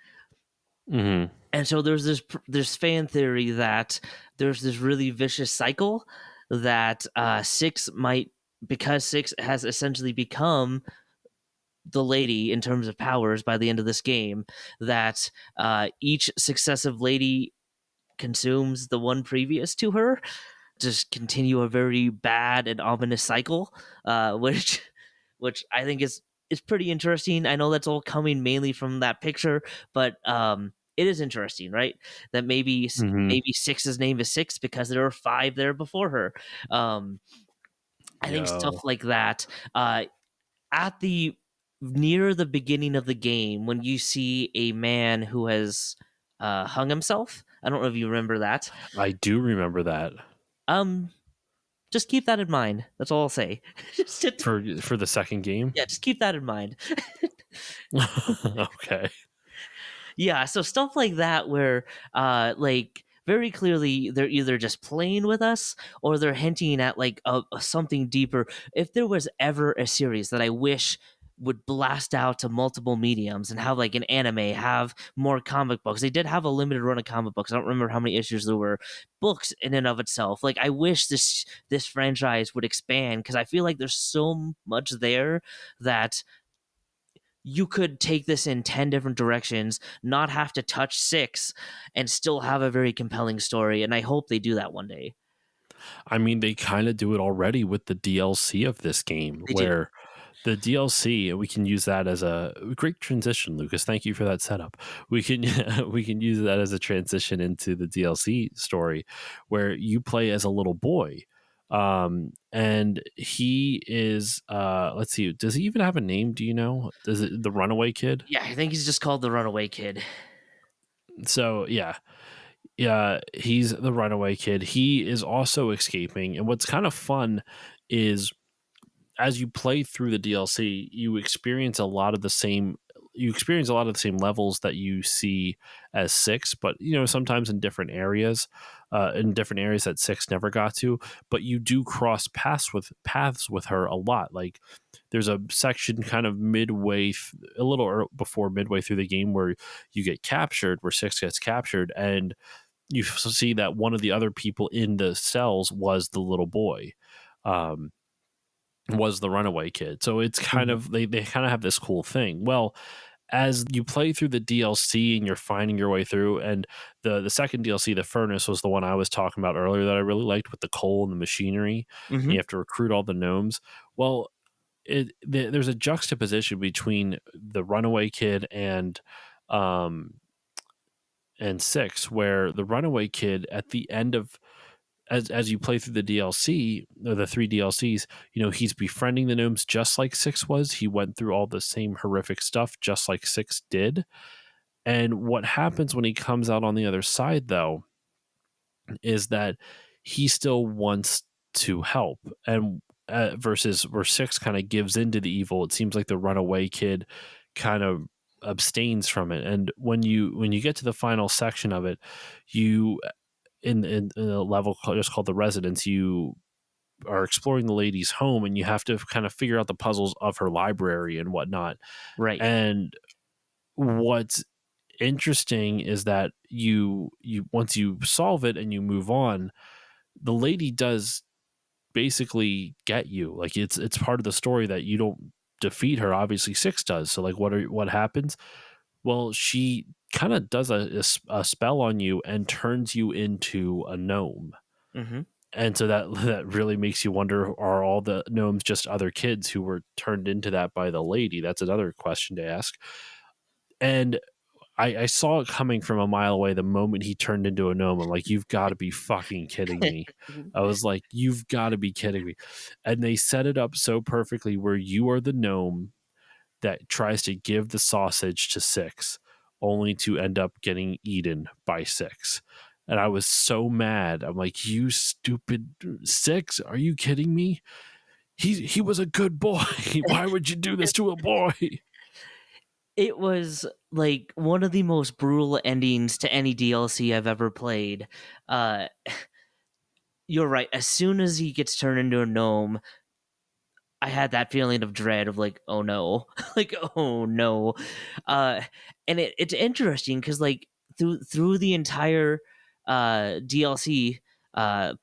Hmm. And so there's this fan theory that there's this really vicious cycle that six might, because six has essentially become the lady in terms of powers by the end of this game, that each successive lady consumes the one previous to her, just continue a very bad and ominous cycle, which I think is pretty interesting. I know that's all coming mainly from that picture, but it is interesting, right? That Hmm. maybe Six's name is Six because there were five there before her. Um, I think stuff Yo. like that. At the near the beginning of the game, when you see a man who has hung himself, I don't know if you remember that. I do remember that Um, just keep that in mind. That's all I'll say. for the second game. Yeah, just keep that in mind. Okay. Yeah, so stuff like that where like very clearly they're either just playing with us or they're hinting at like a something deeper. If there was ever a series that I wish would blast out to multiple mediums and have like an anime, have more comic books. They did have a limited run of comic books. I don't remember how many issues there were. Books in and of itself. Like I wish this franchise would expand because I feel like there's so much there that you could take this in 10 different directions, not have to touch six, and still have a very compelling story. And I hope they do that one day. I mean, they kind of do it already with the DLC of this game, They do. where the DLC, we can use that as a great transition, Lucas. Thank you for that setup. We can we can use that as a transition into the DLC story, where you play as a little boy, and he is. Let's see. Does he even have a name? Do you know? Does it the Runaway Kid? Yeah, I think he's just called the Runaway Kid. So yeah, he's the Runaway Kid. He is also escaping, and what's kind of fun is as you play through the DLC, you experience a lot of the same levels that you see as six, but sometimes in different areas that six never got to. But you do cross paths with her a lot. Like there's a section kind of a little before midway through the game where you get captured, where six gets captured, and you see that one of the other people in the cells was the little boy. Was the Runaway Kid. So it's kind Mhm. of they kind of have this cool thing. Well, as you play through the DLC and you're finding your way through, and the second DLC, the Furnace, was the one I was talking about earlier that I really liked with the coal and the machinery. And you Mhm. have to recruit all the gnomes. Well, there's a juxtaposition between the Runaway Kid um and six, where the Runaway Kid at the end of as you play through the DLC or the three DLCs, he's befriending the gnomes just like Six was. He went through all the same horrific stuff just like Six did. And what happens when he comes out on the other side, though, is that he still wants to help. And versus where Six kind of gives into the evil, it seems like the Runaway Kid kind of abstains from it. And when you get to the final section of it, you in a level just called the Residence, you are exploring the lady's home and you have to kind of figure out the puzzles of her library and whatnot. Right. And what's interesting is that you once you solve it and you move on, the lady does basically get you. Like it's part of the story that you don't defeat her. Obviously, Six does. So like, what happens? Well, she kind of does a spell on you and turns you into a gnome. Mhm. And so that really makes you wonder, are all the gnomes just other kids who were turned into that by the lady? That's another question to ask. And I saw it coming from a mile away the moment he turned into a gnome. I'm like, you've got to be fucking kidding me. I was like, you've got to be kidding me. And they set it up so perfectly where you are the gnome that tries to give the sausage to Six, only to end up getting eaten by Six. And I was so mad. I'm like, you stupid Six, are you kidding me? He was a good boy. Why would you do this to a boy? It was like one of the most brutal endings to any DLC I've ever played. Uh, you're right. As soon as he gets turned into a gnome, I had that feeling of dread of like, oh no, like oh no, uh, and it's interesting because like through the entire DLC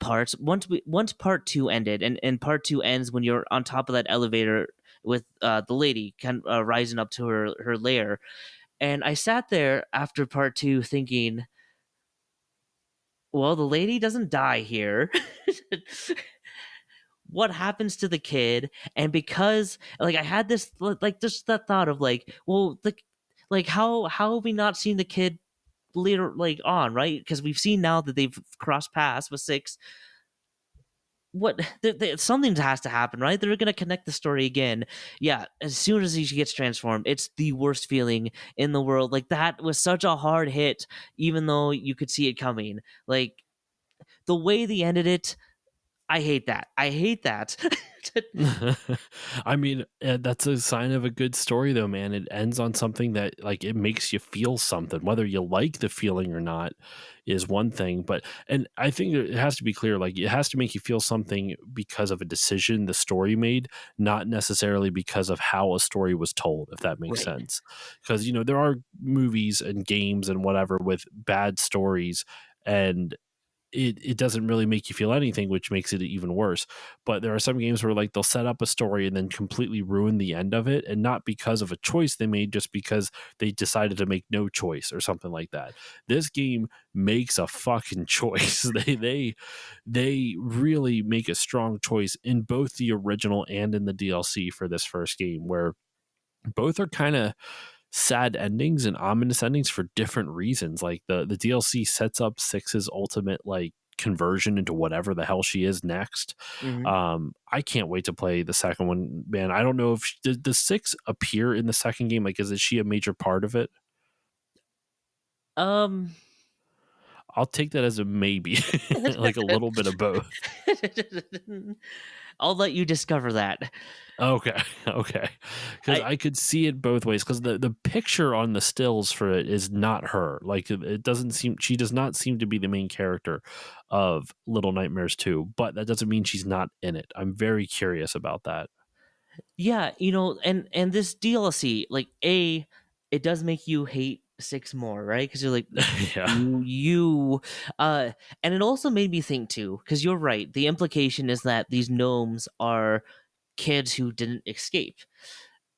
parts, once part two ended, and part two ends when you're on top of that elevator with the lady kind of rising up to her lair, and I sat there after part two thinking, well, the lady doesn't die here. What happens to the kid? And because like I had this like just that thought of like, well, like how have we not seen the kid later like on, right? Because we've seen now that they've crossed paths with Six. What something has to happen, right? They're gonna connect the story again. Yeah, as soon as he gets transformed, it's the worst feeling in the world. Like that was such a hard hit, even though you could see it coming. Like the way they ended it, I hate that. I hate that. I mean, that's a sign of a good story, though, man. It ends on something that, like, it makes you feel something. Whether you like the feeling or not is one thing, but and I think it has to be clear, like, it has to make you feel something because of a decision the story made, not necessarily because of how a story was told, if that makes Right. sense. Because there are movies and games and whatever with bad stories, and it doesn't really make you feel anything, which makes it even worse. But there are some games where like they'll set up a story and then completely ruin the end of it, and not because of a choice they made, just because they decided to make no choice or something like that. This game makes a fucking choice. They really make a strong choice in both the original and in the DLC for this first game, where both are kind of sad endings and ominous endings for different reasons. Like the DLC sets up Six's ultimate like conversion into whatever the hell she is next. Hmm. I can't wait to play the second one, man. I don't know if does Six appear in the second game. Like, is she a major part of it? Um, I'll take that as a maybe, like a little bit of both. I'll let you discover that. Okay, okay, because I I could see it both ways. Because the picture on the stills for it is not her. Like it doesn't seem she does not seem to be the main character of Little Nightmares 2. But that doesn't mean she's not in it. I'm very curious about that. Yeah, and this DLC, like it does make you hate Six more, right? Because you're like Yeah. you, uh, and it also made me think too, because you're right. The implication is that these gnomes are kids who didn't escape.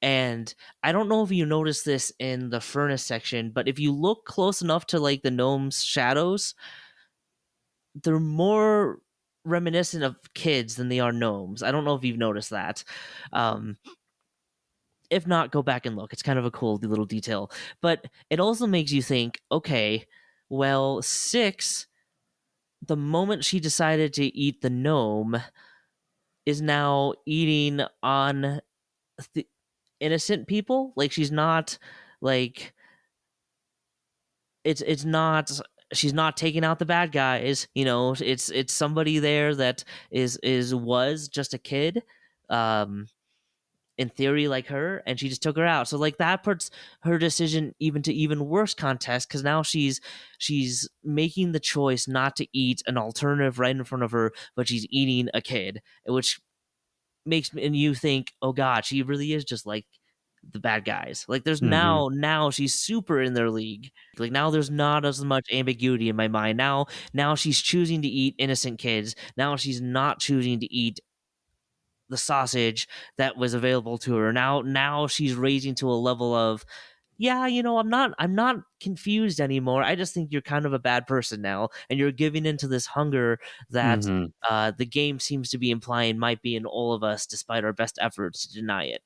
And I don't know if you noticed this in the furnace section, but if you look close enough to like the gnomes' shadows, they're more reminiscent of kids than they are gnomes. I don't know if you've noticed that. Um, if not, go back and look. It's kind of a cool little detail. But it also makes you think, okay, well, Six, the moment she decided to eat the gnome, is now eating on the innocent people. Like she's not like it's not she's not taking out the bad guys. It's somebody there that is was just a kid. In theory like her, and she just took her out, so like that puts her decision even to even worse context, because now she's making the choice not to eat an alternative right in front of her, but she's eating a kid, which makes and you think, oh god, she really is just like the bad guys. Like there's Hmm. now she's super in their league. Like now there's not as much ambiguity in my mind. Now she's choosing to eat innocent kids. Now she's not choosing to eat the sausage that was available to her. Now she's raising to a level of, yeah, I'm not confused anymore. I just think you're kind of a bad person now, and you're giving into this hunger that Hmm. the game seems to be implying might be in all of us, despite our best efforts to deny it.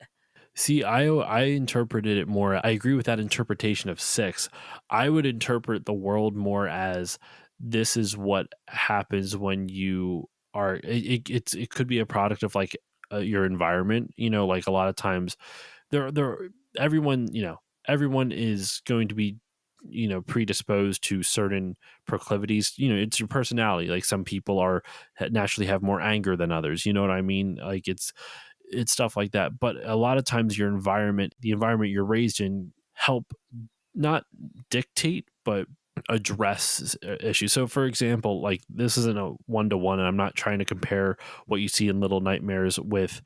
See, I interpreted it more. I agree with that interpretation of six. I would interpret the world more as this is what happens when you are. It could be a product of like your environment. You know, like a lot of times there everyone everyone is going to be predisposed to certain proclivities. It's your personality. Like some people are naturally have more anger than others. You know what I mean? Like it's stuff like that. But a lot of times your environment, the environment you're raised in, help not dictate but address issues. So for example, like this isn't a one-to-one, and I'm not trying to compare what you see in Little Nightmares with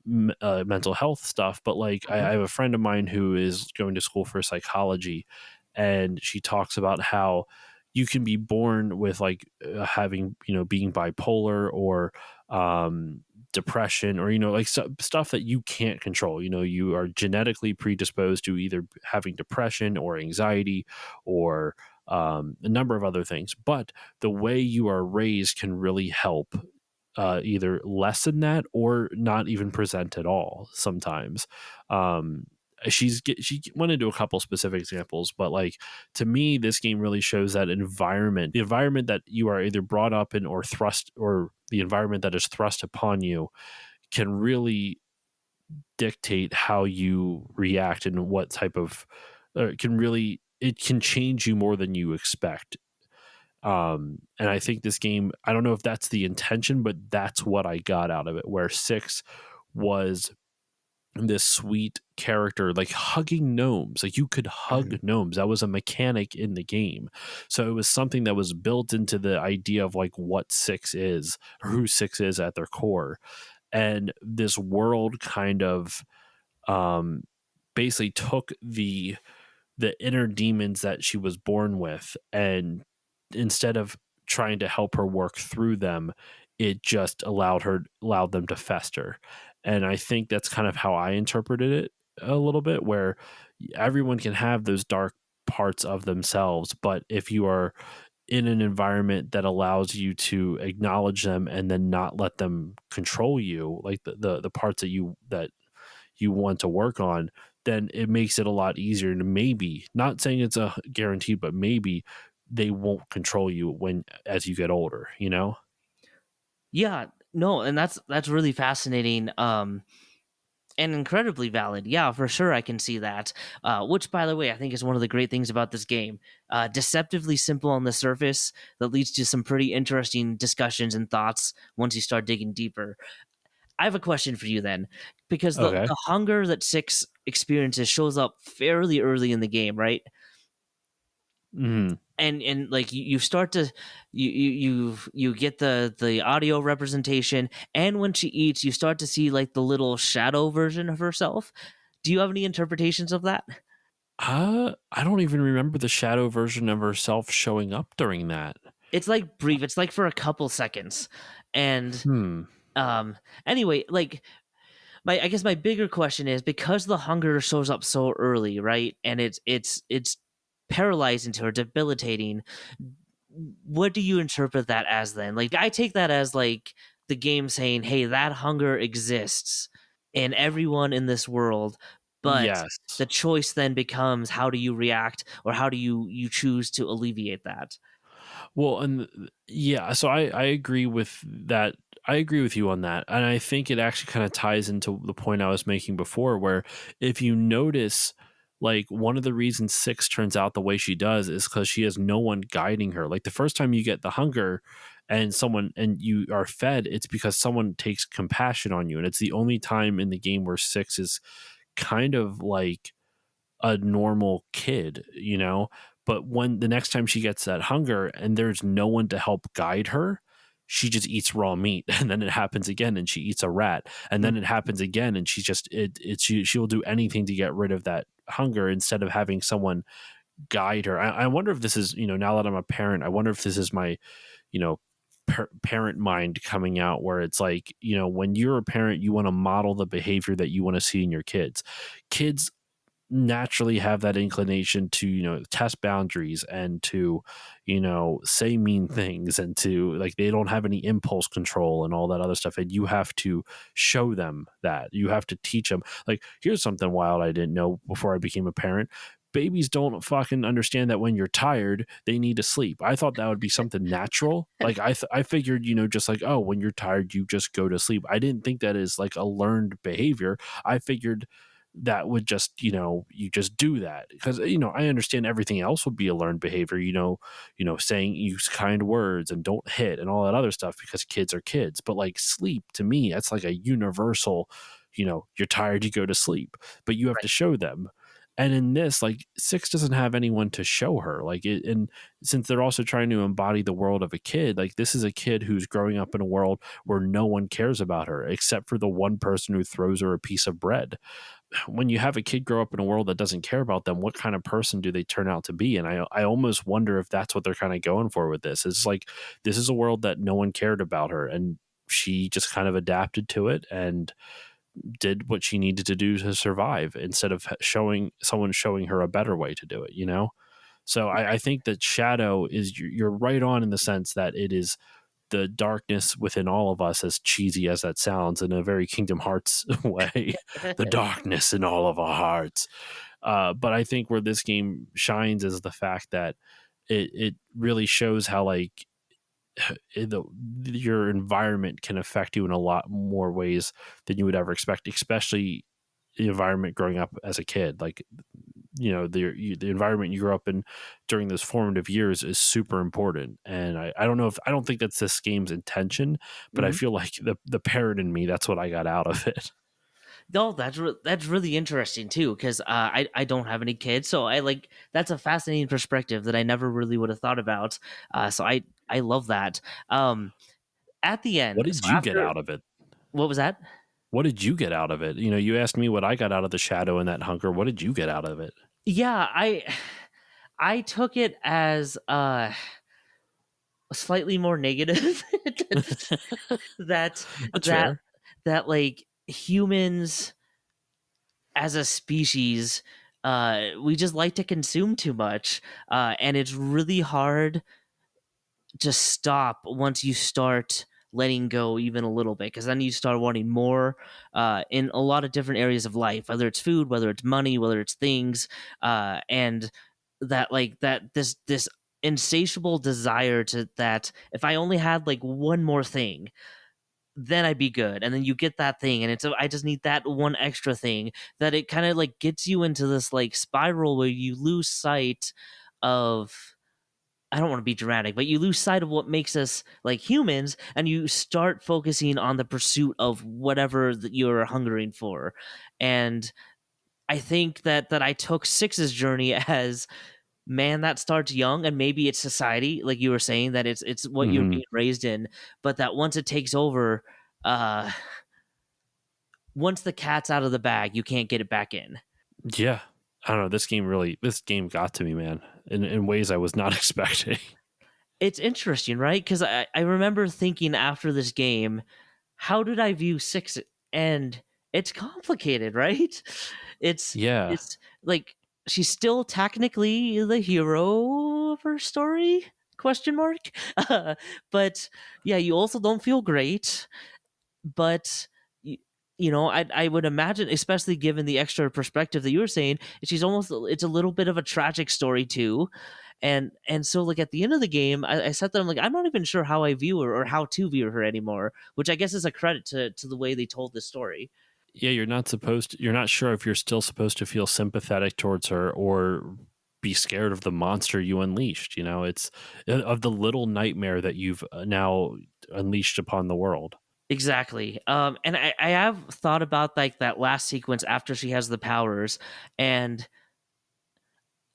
mental health stuff, but like I Mhm. have a friend of mine who is going to school for psychology, and she talks about how you can be born with like having being bipolar or depression, or like stuff that you can't control. You are genetically predisposed to either having depression or anxiety or a number of other things, but the way you are raised can really help either lessen that or not even present at all sometimes. um she went into a couple specific examples, but like to me this game really shows that the environment that you are either brought up in or thrust, or the environment that is thrust upon you, can really dictate how you react and what type of it can change you more than you expect. And I think this game, I don't know if that's the intention, but that's what I got out of it, where six was this sweet character, like hugging gnomes. Like you could hug Mhm. gnomes. That was a mechanic in the game. So it was something that was built into the idea of like what six is, or who six is at their core. And this world kind of um basically took the inner demons that she was born with, and instead of trying to help her work through them, it just allowed them to fester. And I think that's kind of how I interpreted it a little bit, where everyone can have those dark parts of themselves, but if you are in an environment that allows you to acknowledge them and then not let them control you, like the parts that you want to work on, then it makes it a lot easier to, maybe not saying it's a guaranteed, but maybe they won't control you when as you get older, you know? Yeah, no, and that's really fascinating. And incredibly valid. Yeah, for sure, I can see that. Which, by the way, I think is one of the great things about this game. Deceptively simple on the surface that leads to some pretty interesting discussions and thoughts once you start digging deeper. I have a question for you then, because the Okay. the hunger that Six experiences shows up fairly early in the game, right? Mhm. And like you start to you get the audio representation, and when she eats you start to see like the little shadow version of herself. Do you have any interpretations of that? I don't even remember the shadow version of herself showing up during that. It's like brief, it's like for a couple seconds. And Hmm. um anyway, like my I guess my bigger question is, because the hunger shows up so early, right, and it's paralyzing to her, debilitating. What do you interpret that as then? Like, I take that as like the game saying, "Hey, that hunger exists in everyone in this world, but Yes. the choice then becomes how do you react, or how do you choose to alleviate that?" Well, and yeah, so I agree with that. I agree with you on that. And I think it actually kind of ties into the point I was making before, where if you notice, like one of the reasons six turns out the way she does is because she has no one guiding her. Like the first time you get the hunger and you are fed, it's because someone takes compassion on you. And it's the only time in the game where six is kind of like a normal kid, you know? But when the next time she gets that hunger and there's no one to help guide her, she just eats raw meat, and then it happens again and she eats a rat, and then it happens again and she just she'll do anything to get rid of that hunger instead of having someone guide her. I wonder if this is, now that I'm a parent, I wonder if this is my, you know, parent mind coming out, where it's like, when you're a parent, you want to model the behavior that you want to see in your kids. Kids naturally have that inclination to, test boundaries and to, say mean things, and to, like, they don't have any impulse control and all that other stuff. And you have to show them that. You have to teach them. Like, here's something wild I didn't know before I became a parent. Babies don't fucking understand that when you're tired, they need to sleep. I thought that would be something natural. Like, I figured, just like, oh, when you're tired, you just go to sleep. I didn't think that is like a learned behavior. I figured that would just, you just do that because, I understand everything else would be a learned behavior, saying, use kind words and don't hit and all that other stuff because kids are kids. But like sleep, to me, that's like a universal, you're tired, you go to sleep, but you have to show them. And in this, like, Six doesn't have anyone to show her. Like, and since they're also trying to embody the world of a kid, like, this is a kid who's growing up in a world where no one cares about her except for the one person who throws her a piece of bread. When you have a kid grow up in a world that doesn't care about them, what kind of person do they turn out to be? And I almost wonder if that's what they're kind of going for with this. It's like, this is a world that no one cared about her, and she just kind of adapted to it and did what she needed to do to survive instead of showing her a better way to do it. So I think that Shadow is, you're right on in the sense that it is the darkness within all of us, as cheesy as that sounds, in a very Kingdom Hearts way, the darkness in all of our hearts. But I think where this game shines is the fact that it really shows how, like, your environment can affect you in a lot more ways than you would ever expect, especially the environment growing up as a kid. Like, the environment you grew up in during those formative years is super important. And I don't think that's this game's intention, but I Mhm. feel like the parent in me, that's what I got out of it. No, that's really interesting too, because I don't have any kids, so I like that's a fascinating perspective that I never really would have thought about. So I love that. At the What end, so did you get after out of it? what was that? What did you get out of it? You asked me what I got out of the Shadow and that hunger. What did you get out of it? Yeah, I took it as slightly more negative. that That's that fair. that like humans as a species, we just like to consume too much, and it's really hard to stop once you start letting go even a little bit, because then you start wanting more in a lot of different areas of life, whether it's food, whether it's money, whether it's things, and that like that this insatiable desire to that if I only had like one more thing, then I'd be good. And then you get that thing, and I just need that one extra thing, that it kind of like gets you into this like spiral where you lose sight of, I don't want to be dramatic, but you lose sight of what makes us like humans, and you start focusing on the pursuit of whatever that you're hungering for. And I think that I took Six's journey as, man, that starts young, and maybe it's society, like you were saying, that it's what you're Hmm. being raised in, but that once it takes over, uh once the cat's out of the bag, you can't get it back in. Yeah. I don't know. This game got to me, man, in ways I was not expecting. It's interesting, right? Because I remember thinking after this game, how did I view six? And it's complicated, right? It's Yeah. it's like she's still technically the hero of her story? Question mark. But yeah, you also don't feel great. But I would imagine, especially given the extra perspective that you were saying, it's a little bit of a tragic story too. And so like at the end of the game, I sat there, I'm like, I'm not even sure how I view her or how to view her anymore, which I guess is a credit to the way they told this story. Yeah, you're not sure if you're still supposed to feel sympathetic towards her or be scared of the monster you unleashed. It's of the little nightmare that you've now unleashed upon the world. Exactly. And I have thought about like that last sequence after she has the powers, and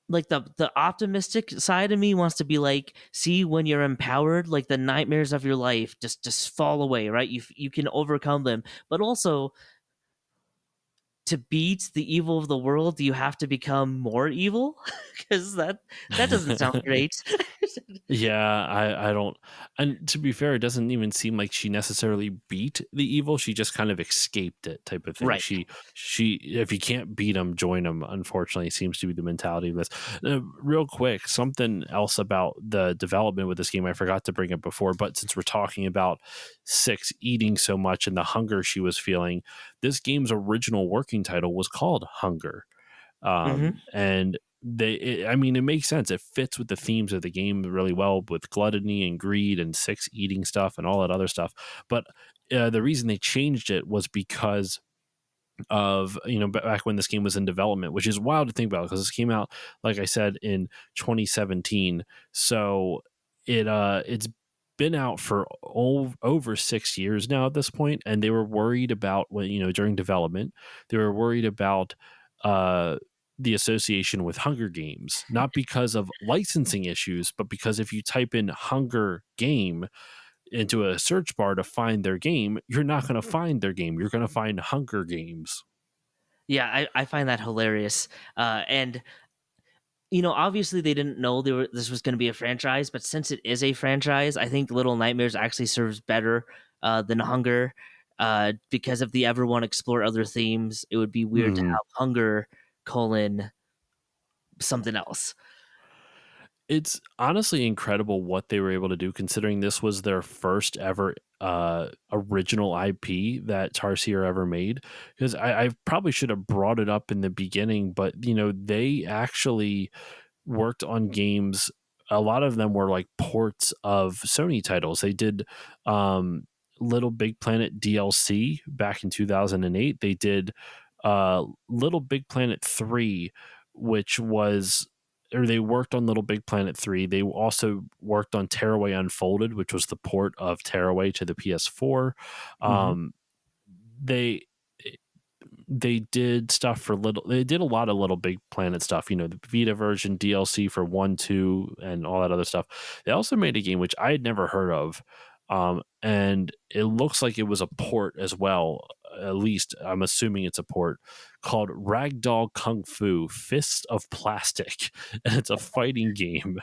like the optimistic side of me wants to be like, see, when you're empowered, like the nightmares of your life just fall away, right? You can overcome them. But also, to beat the evil of the world, do you have to become more evil? Because that doesn't sound great. Yeah, I don't, and to be fair, it doesn't even seem like she necessarily beat the evil. She just kind of escaped it, type of thing. Right. She if you can't beat them, join them. Unfortunately, seems to be the mentality of this. Real quick, something else about the development with this game I forgot to bring up before, but since we're talking about Six eating so much and the hunger she was feeling, this game's original working title was called Hunger. Hmm. And I mean, it makes sense. It fits with the themes of the game really well, with gluttony and greed and Six eating stuff and all that other stuff. But the reason they changed it was because of, back when this game was in development, which is wild to think about because this came out, like I said, in 2017. So it's been out for over 6 years now at this point, and they were worried about, when, during development, they were worried about uh the association with Hunger Games, not because of licensing issues, but because if you type in Hunger Game into a search bar to find their game, you're not going to find their game. You're going to find Hunger Games. Yeah, I find that hilarious. And obviously they didn't know this was going to be a franchise, but since it is a franchise, I think Little Nightmares actually serves better than Hunger. Because if they ever want to explore other themes, it would be weird to Mhm. have Hunger colon something else. It's honestly incredible what they were able to do, considering this was their first ever original IP that Tarsier ever made. Because I probably should have brought it up in the beginning, but they actually worked on games. A lot of them were like ports of Sony titles. They did Little Big Planet DLC back in 2008. They did Little Big Planet 3, which was, or they worked on Little Big Planet 3. They also worked on Tearaway Unfolded, which was the port of Tearaway to the PS4. Hmm. Um, they they did stuff for they did a lot of Little Big Planet stuff, the Vita version DLC for 1, 2, and all that other stuff. They also made a game which I had never heard of, and it looks like it was a port as well. At least I'm assuming it's a port, called Ragdoll Kung Fu Fist of Plastic, and it's a fighting game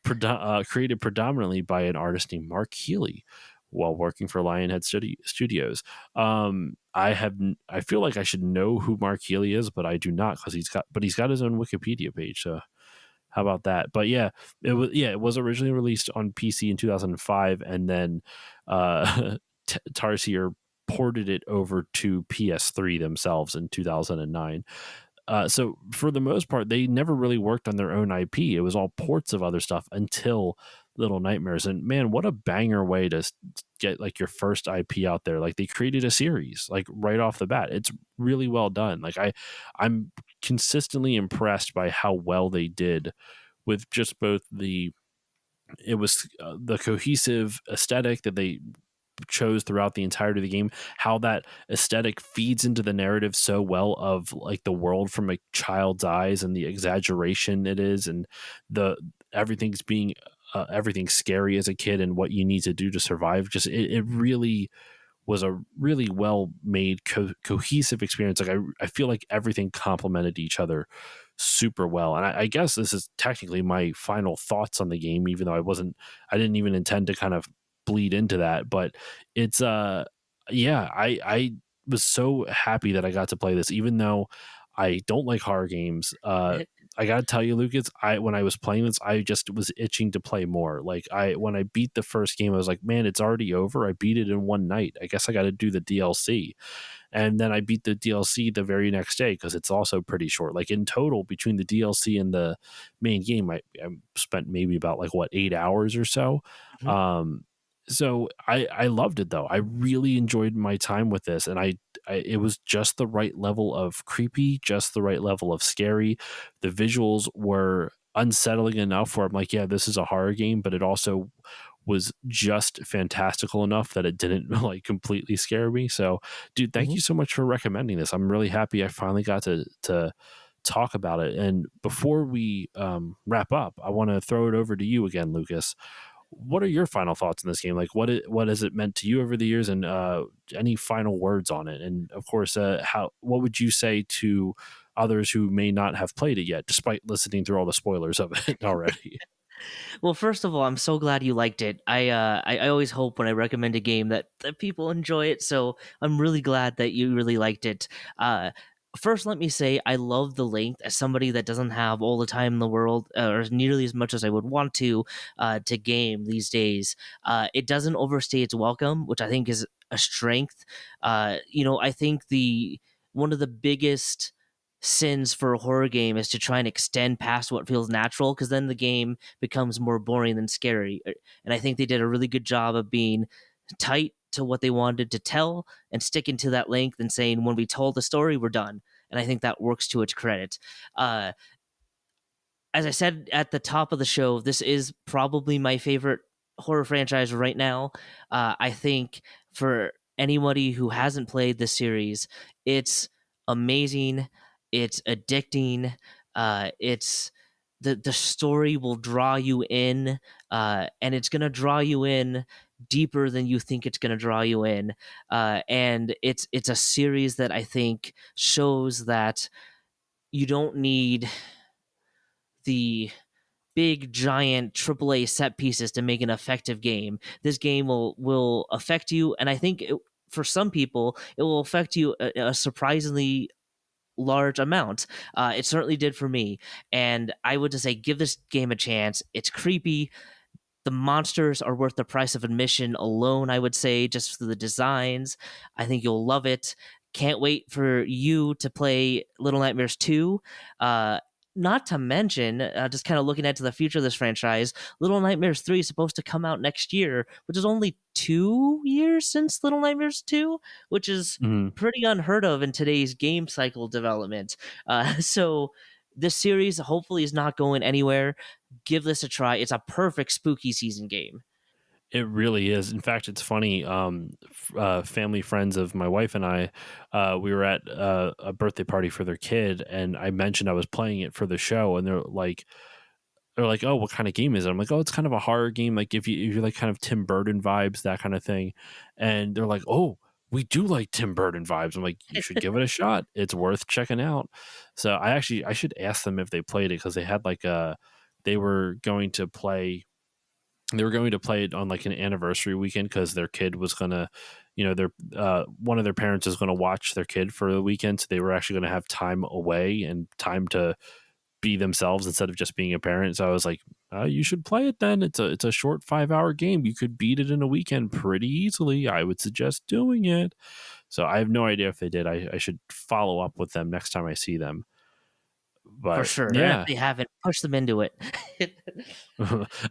created predominantly by an artist named Mark Healy while working for Lionhead Studios. I feel like I should know who Mark Healy is, but I do not, because he's got his own Wikipedia page. So how about that? But yeah, it was originally released on PC in 2005, and then Tarsier ported it over to PS3 themselves in 2009. So for the most part, they never really worked on their own IP. It was all ports of other stuff until Little Nightmares. And man, what a banger way to get like your first IP out there. Like, they created a series like right off the bat. It's really well done. Like, I'm consistently impressed by how well they did with just both the cohesive aesthetic that they chose throughout the entirety of the game, how that aesthetic feeds into the narrative so well, of like the world from a child's eyes and the exaggeration it is, and the everything's being everything's scary as a kid and what you need to do to survive. Just it really was a really well made cohesive experience. Like, I feel like everything complemented each other super well. And I guess this is technically my final thoughts on the game, even though I didn't even intend to kind of bleed into that. But it's yeah, I was so happy that I got to play this, even though I don't like horror games. I gotta tell you, Lucas, when I was playing this, I just was itching to play more. Like, when I beat the first game, I was like, man, it's already over. I beat it in one night. I guess I got to do the DLC. And then I beat the DLC the very next day, because it's also pretty short. Like, in total, between the DLC and the main game, I spent maybe about, like, what, 8 hours or so. Mhm. Um, so I loved it, though. I really enjoyed my time with this, and it was just the right level of creepy, just the right level of scary. The visuals were unsettling enough where I'm like, yeah, this is a horror game, but it also was just fantastical enough that it didn't like completely scare me. So, dude, thank Mhm. you so much for recommending this. I'm really happy I finally got to talk about it. And before we wrap up, I want to throw it over to you again, Lucas. What are your final thoughts on this game? Like, what has it meant to you over the years, and any final words on it? And of course, what would you say to others who may not have played it yet, despite listening through all the spoilers of it already? Well, first of all, I'm so glad you liked it. I always hope when I recommend a game that people enjoy it. So I'm really glad that you really liked it. Uh, First, let me say I love the length. As somebody that doesn't have all the time in the world, or nearly as much as I would want to game these days, it doesn't overstay its welcome, which I think is a strength. I think the one of the biggest sins for a horror game is to try and extend past what feels natural, because then the game becomes more boring than scary. And I think they did a really good job of being tight to what they wanted to tell and sticking to that length and saying, when we told the story, we're done. And I think that works to its credit. Uh, as I said at the top of the show, this is probably my favorite horror franchise right now. I think for anybody who hasn't played this series, it's amazing. It's addicting. It's the story will draw you in, and it's gonna draw you in deeper than you think it's gonna draw you in. And it's a series that I think shows that you don't need the big giant AAA set pieces to make an effective game. This game will affect you, and I think for some people it will affect you a surprisingly large amount. It certainly did for me, and I would just say give this game a chance. It's creepy. The monsters are worth the price of admission alone, I would say, just for the designs. I think you'll love it. Can't wait for you to play Little Nightmares 2. Not to mention, just kind of looking into the future of this franchise, Little Nightmares 3 is supposed to come out next year, which is only 2 years since Little Nightmares 2, which is Mhm. pretty unheard of in today's game cycle development. So this series hopefully is not going anywhere. Give this a try. It's a perfect spooky season game. It really is. In fact, it's funny. Family friends of my wife and I, we were at a birthday party for their kid, and I mentioned I was playing it for the show, and they're like, "Oh, what kind of game is it?" I'm like, "Oh, it's kind of a horror game. Like if you're like kind of Tim Burton vibes, that kind of thing." And they're like, "Oh, we do like Tim Burton vibes." I'm like, "You should give it a shot. It's worth checking out." So I should ask them if they played it, because they had like a they were going to play they were going to play it on like an anniversary weekend, because their kid was gonna, their one of their parents is going to watch their kid for the weekend, so they were actually going to have time away and time to be themselves instead of just being a parent. So I was like, you should play it then. It's a short 5 hour game. You could beat it in a weekend pretty easily. I would suggest doing it. So I have no idea if they did. I should follow up with them next time I see them. For But sure. And if yeah, they haven't, push them into it.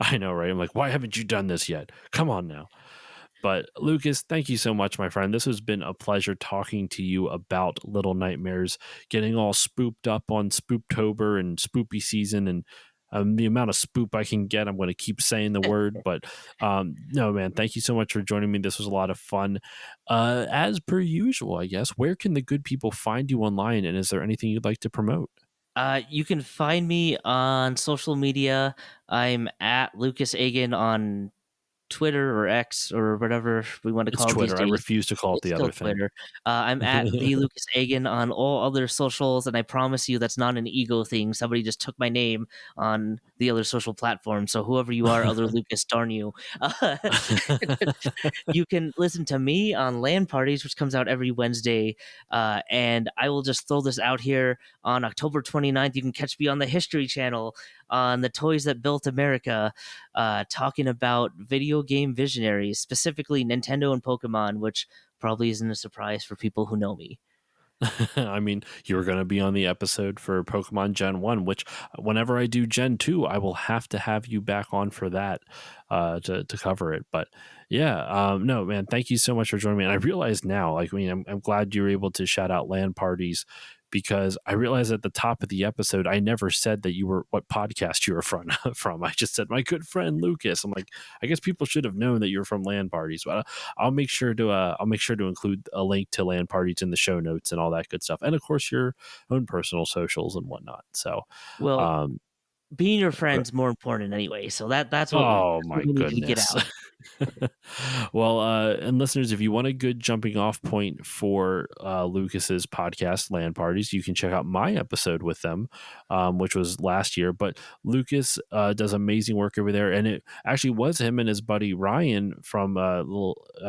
I know, right? I'm like, why haven't you done this yet? Come on now. But Lucas, thank you so much, my friend. This has been a pleasure talking to you about Little Nightmares, getting all spooped up on Spooptober and spoopy season, and the amount of spoop I can get. I'm going to keep saying the word, but no, man, thank you so much for joining me. This was a lot of fun. As per usual, I guess, where can the good people find you online, and is there anything you'd like to promote? You can find me on social media. I'm at Lukas Eggen on Twitter or X or whatever we want to It's call it these Twitter. I days. refuse to call it It's the still other thing. Twitter. I'm at the Lukas Eggen on all other socials, and I promise you that's not an ego thing. Somebody just took my name on the other social platform. So whoever you are, other Lucas, darn you. Uh, you can listen to me on LAN Parties, which comes out every Wednesday. And I will just throw this out here on October 29th. You can catch me on the History Channel on the Toys That Built America, talking about video game visionaries, specifically Nintendo and Pokemon, which probably isn't a surprise for people who know me. I mean, you're going to be on the episode for Pokemon Gen 1, which whenever I do Gen 2, I will have to have you back on for that to cover it. But yeah, no, man, thank you so much for joining me. And I realize now, like, I mean, I'm glad you were able to shout out LAN parties, because I realized at the top of the episode, I never said that you were what podcast you were from. I just said my good friend Lucas. I'm like, I guess people should have known that you're from LAN parties, but I'll make sure to include a link to LAN parties in the show notes and all that good stuff, and of course your own personal socials and whatnot. So, Well, um, being your but- friend's more important anyway. So that's what oh we my needed to get goodness. out. Well, and listeners, if you want a good jumping off point for Lucas's podcast, LAN Parties, you can check out my episode with them, which was last year. But Lucas does amazing work over there, and it actually was him and his buddy Ryan from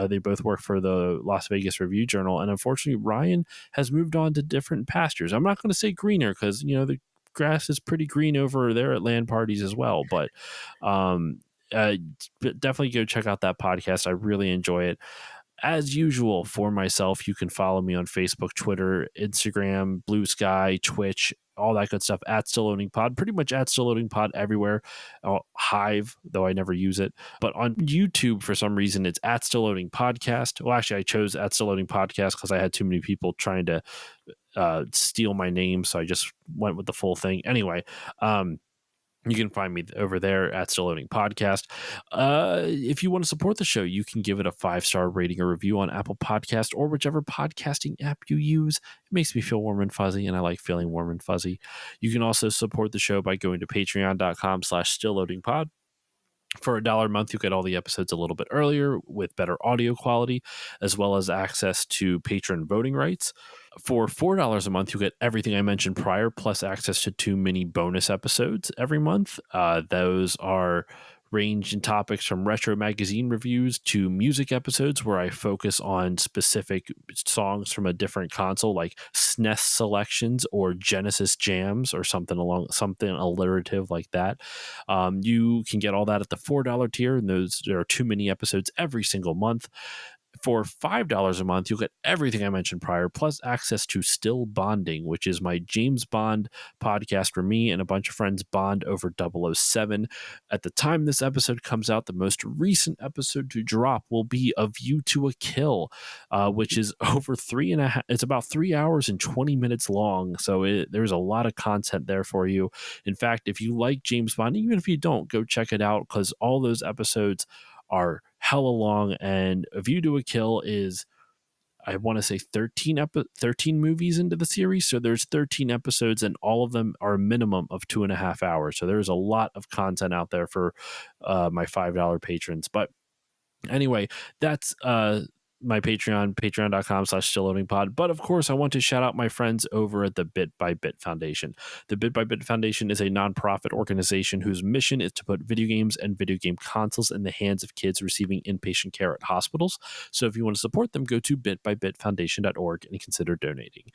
they both work for the Las Vegas Review Journal, and unfortunately, Ryan has moved on to different pastures. I'm not going to say greener because the grass is pretty green over there at LAN Parties as well, but um, uh, definitely go check out that podcast. I really enjoy it. As usual, for myself, you can follow me on Facebook, Twitter, Instagram, Blue Sky, Twitch, all that good stuff at Still Loading Pod. Pretty much at Still Loading Pod everywhere. Hive, though I never use it. But on YouTube, for some reason, it's at Still Loading Podcast. Well, actually, I chose at Still Loading Podcast because I had too many people trying to steal my name, so I just went with the full thing. Anyway, you can find me over there at Still Loading Podcast. If you want to support the show, you can give it a 5-star rating or review on Apple Podcast or whichever podcasting app you use. It makes me feel warm and fuzzy, and I like feeling warm and fuzzy. You can also support the show by going to patreon.com/stillloadingpod. For $1 a month, you get all the episodes a little bit earlier with better audio quality, as well as access to patron voting rights. For $4 a month, you get everything I mentioned prior, plus access to 2 mini bonus episodes every month. Those are range in topics from retro magazine reviews to music episodes where I focus on specific songs from a different console, like SNES selections or Genesis jams or something alliterative like that. You can get all that at the $4 tier, and there are 2 mini episodes every single month. For $5 a month, you'll get everything I mentioned prior, plus access to Still Bonding, which is my James Bond podcast where me and a bunch of friends bond over 007. At the time this episode comes out, the most recent episode to drop will be A View to a Kill, which is over 3.5. It's about 3 hours and 20 minutes long. So there's a lot of content there for you. In fact, if you like James Bond, even if you don't, go check it out because all those episodes are hella long, and A View to a Kill is, I want to say 13 movies into the series, so there's 13 episodes, and all of them are a minimum of 2.5 hours, so there's a lot of content out there for my $5 patrons. But anyway, that's my Patreon, patreon.com/stillloadingpod. But of course, I want to shout out my friends over at the Bit by Bit Foundation. The Bit by Bit Foundation is a nonprofit organization whose mission is to put video games and video game consoles in the hands of kids receiving inpatient care at hospitals. So if you want to support them, go to bitbybitfoundation.org and consider donating.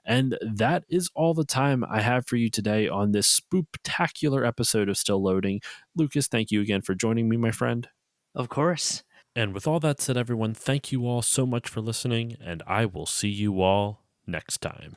And that is all the time I have for you today on this spooktacular episode of Still Loading. Lucas, thank you again for joining me, my friend. Of course. And with all that said, everyone, thank you all so much for listening, and I will see you all next time.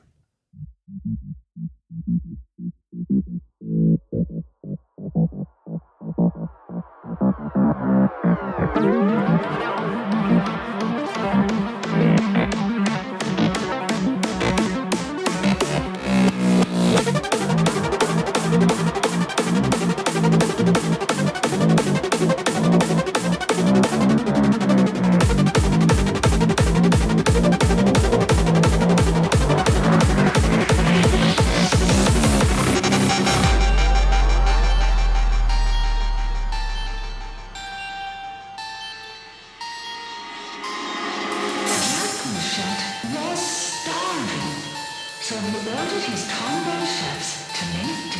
So he ordered his combo chefs to make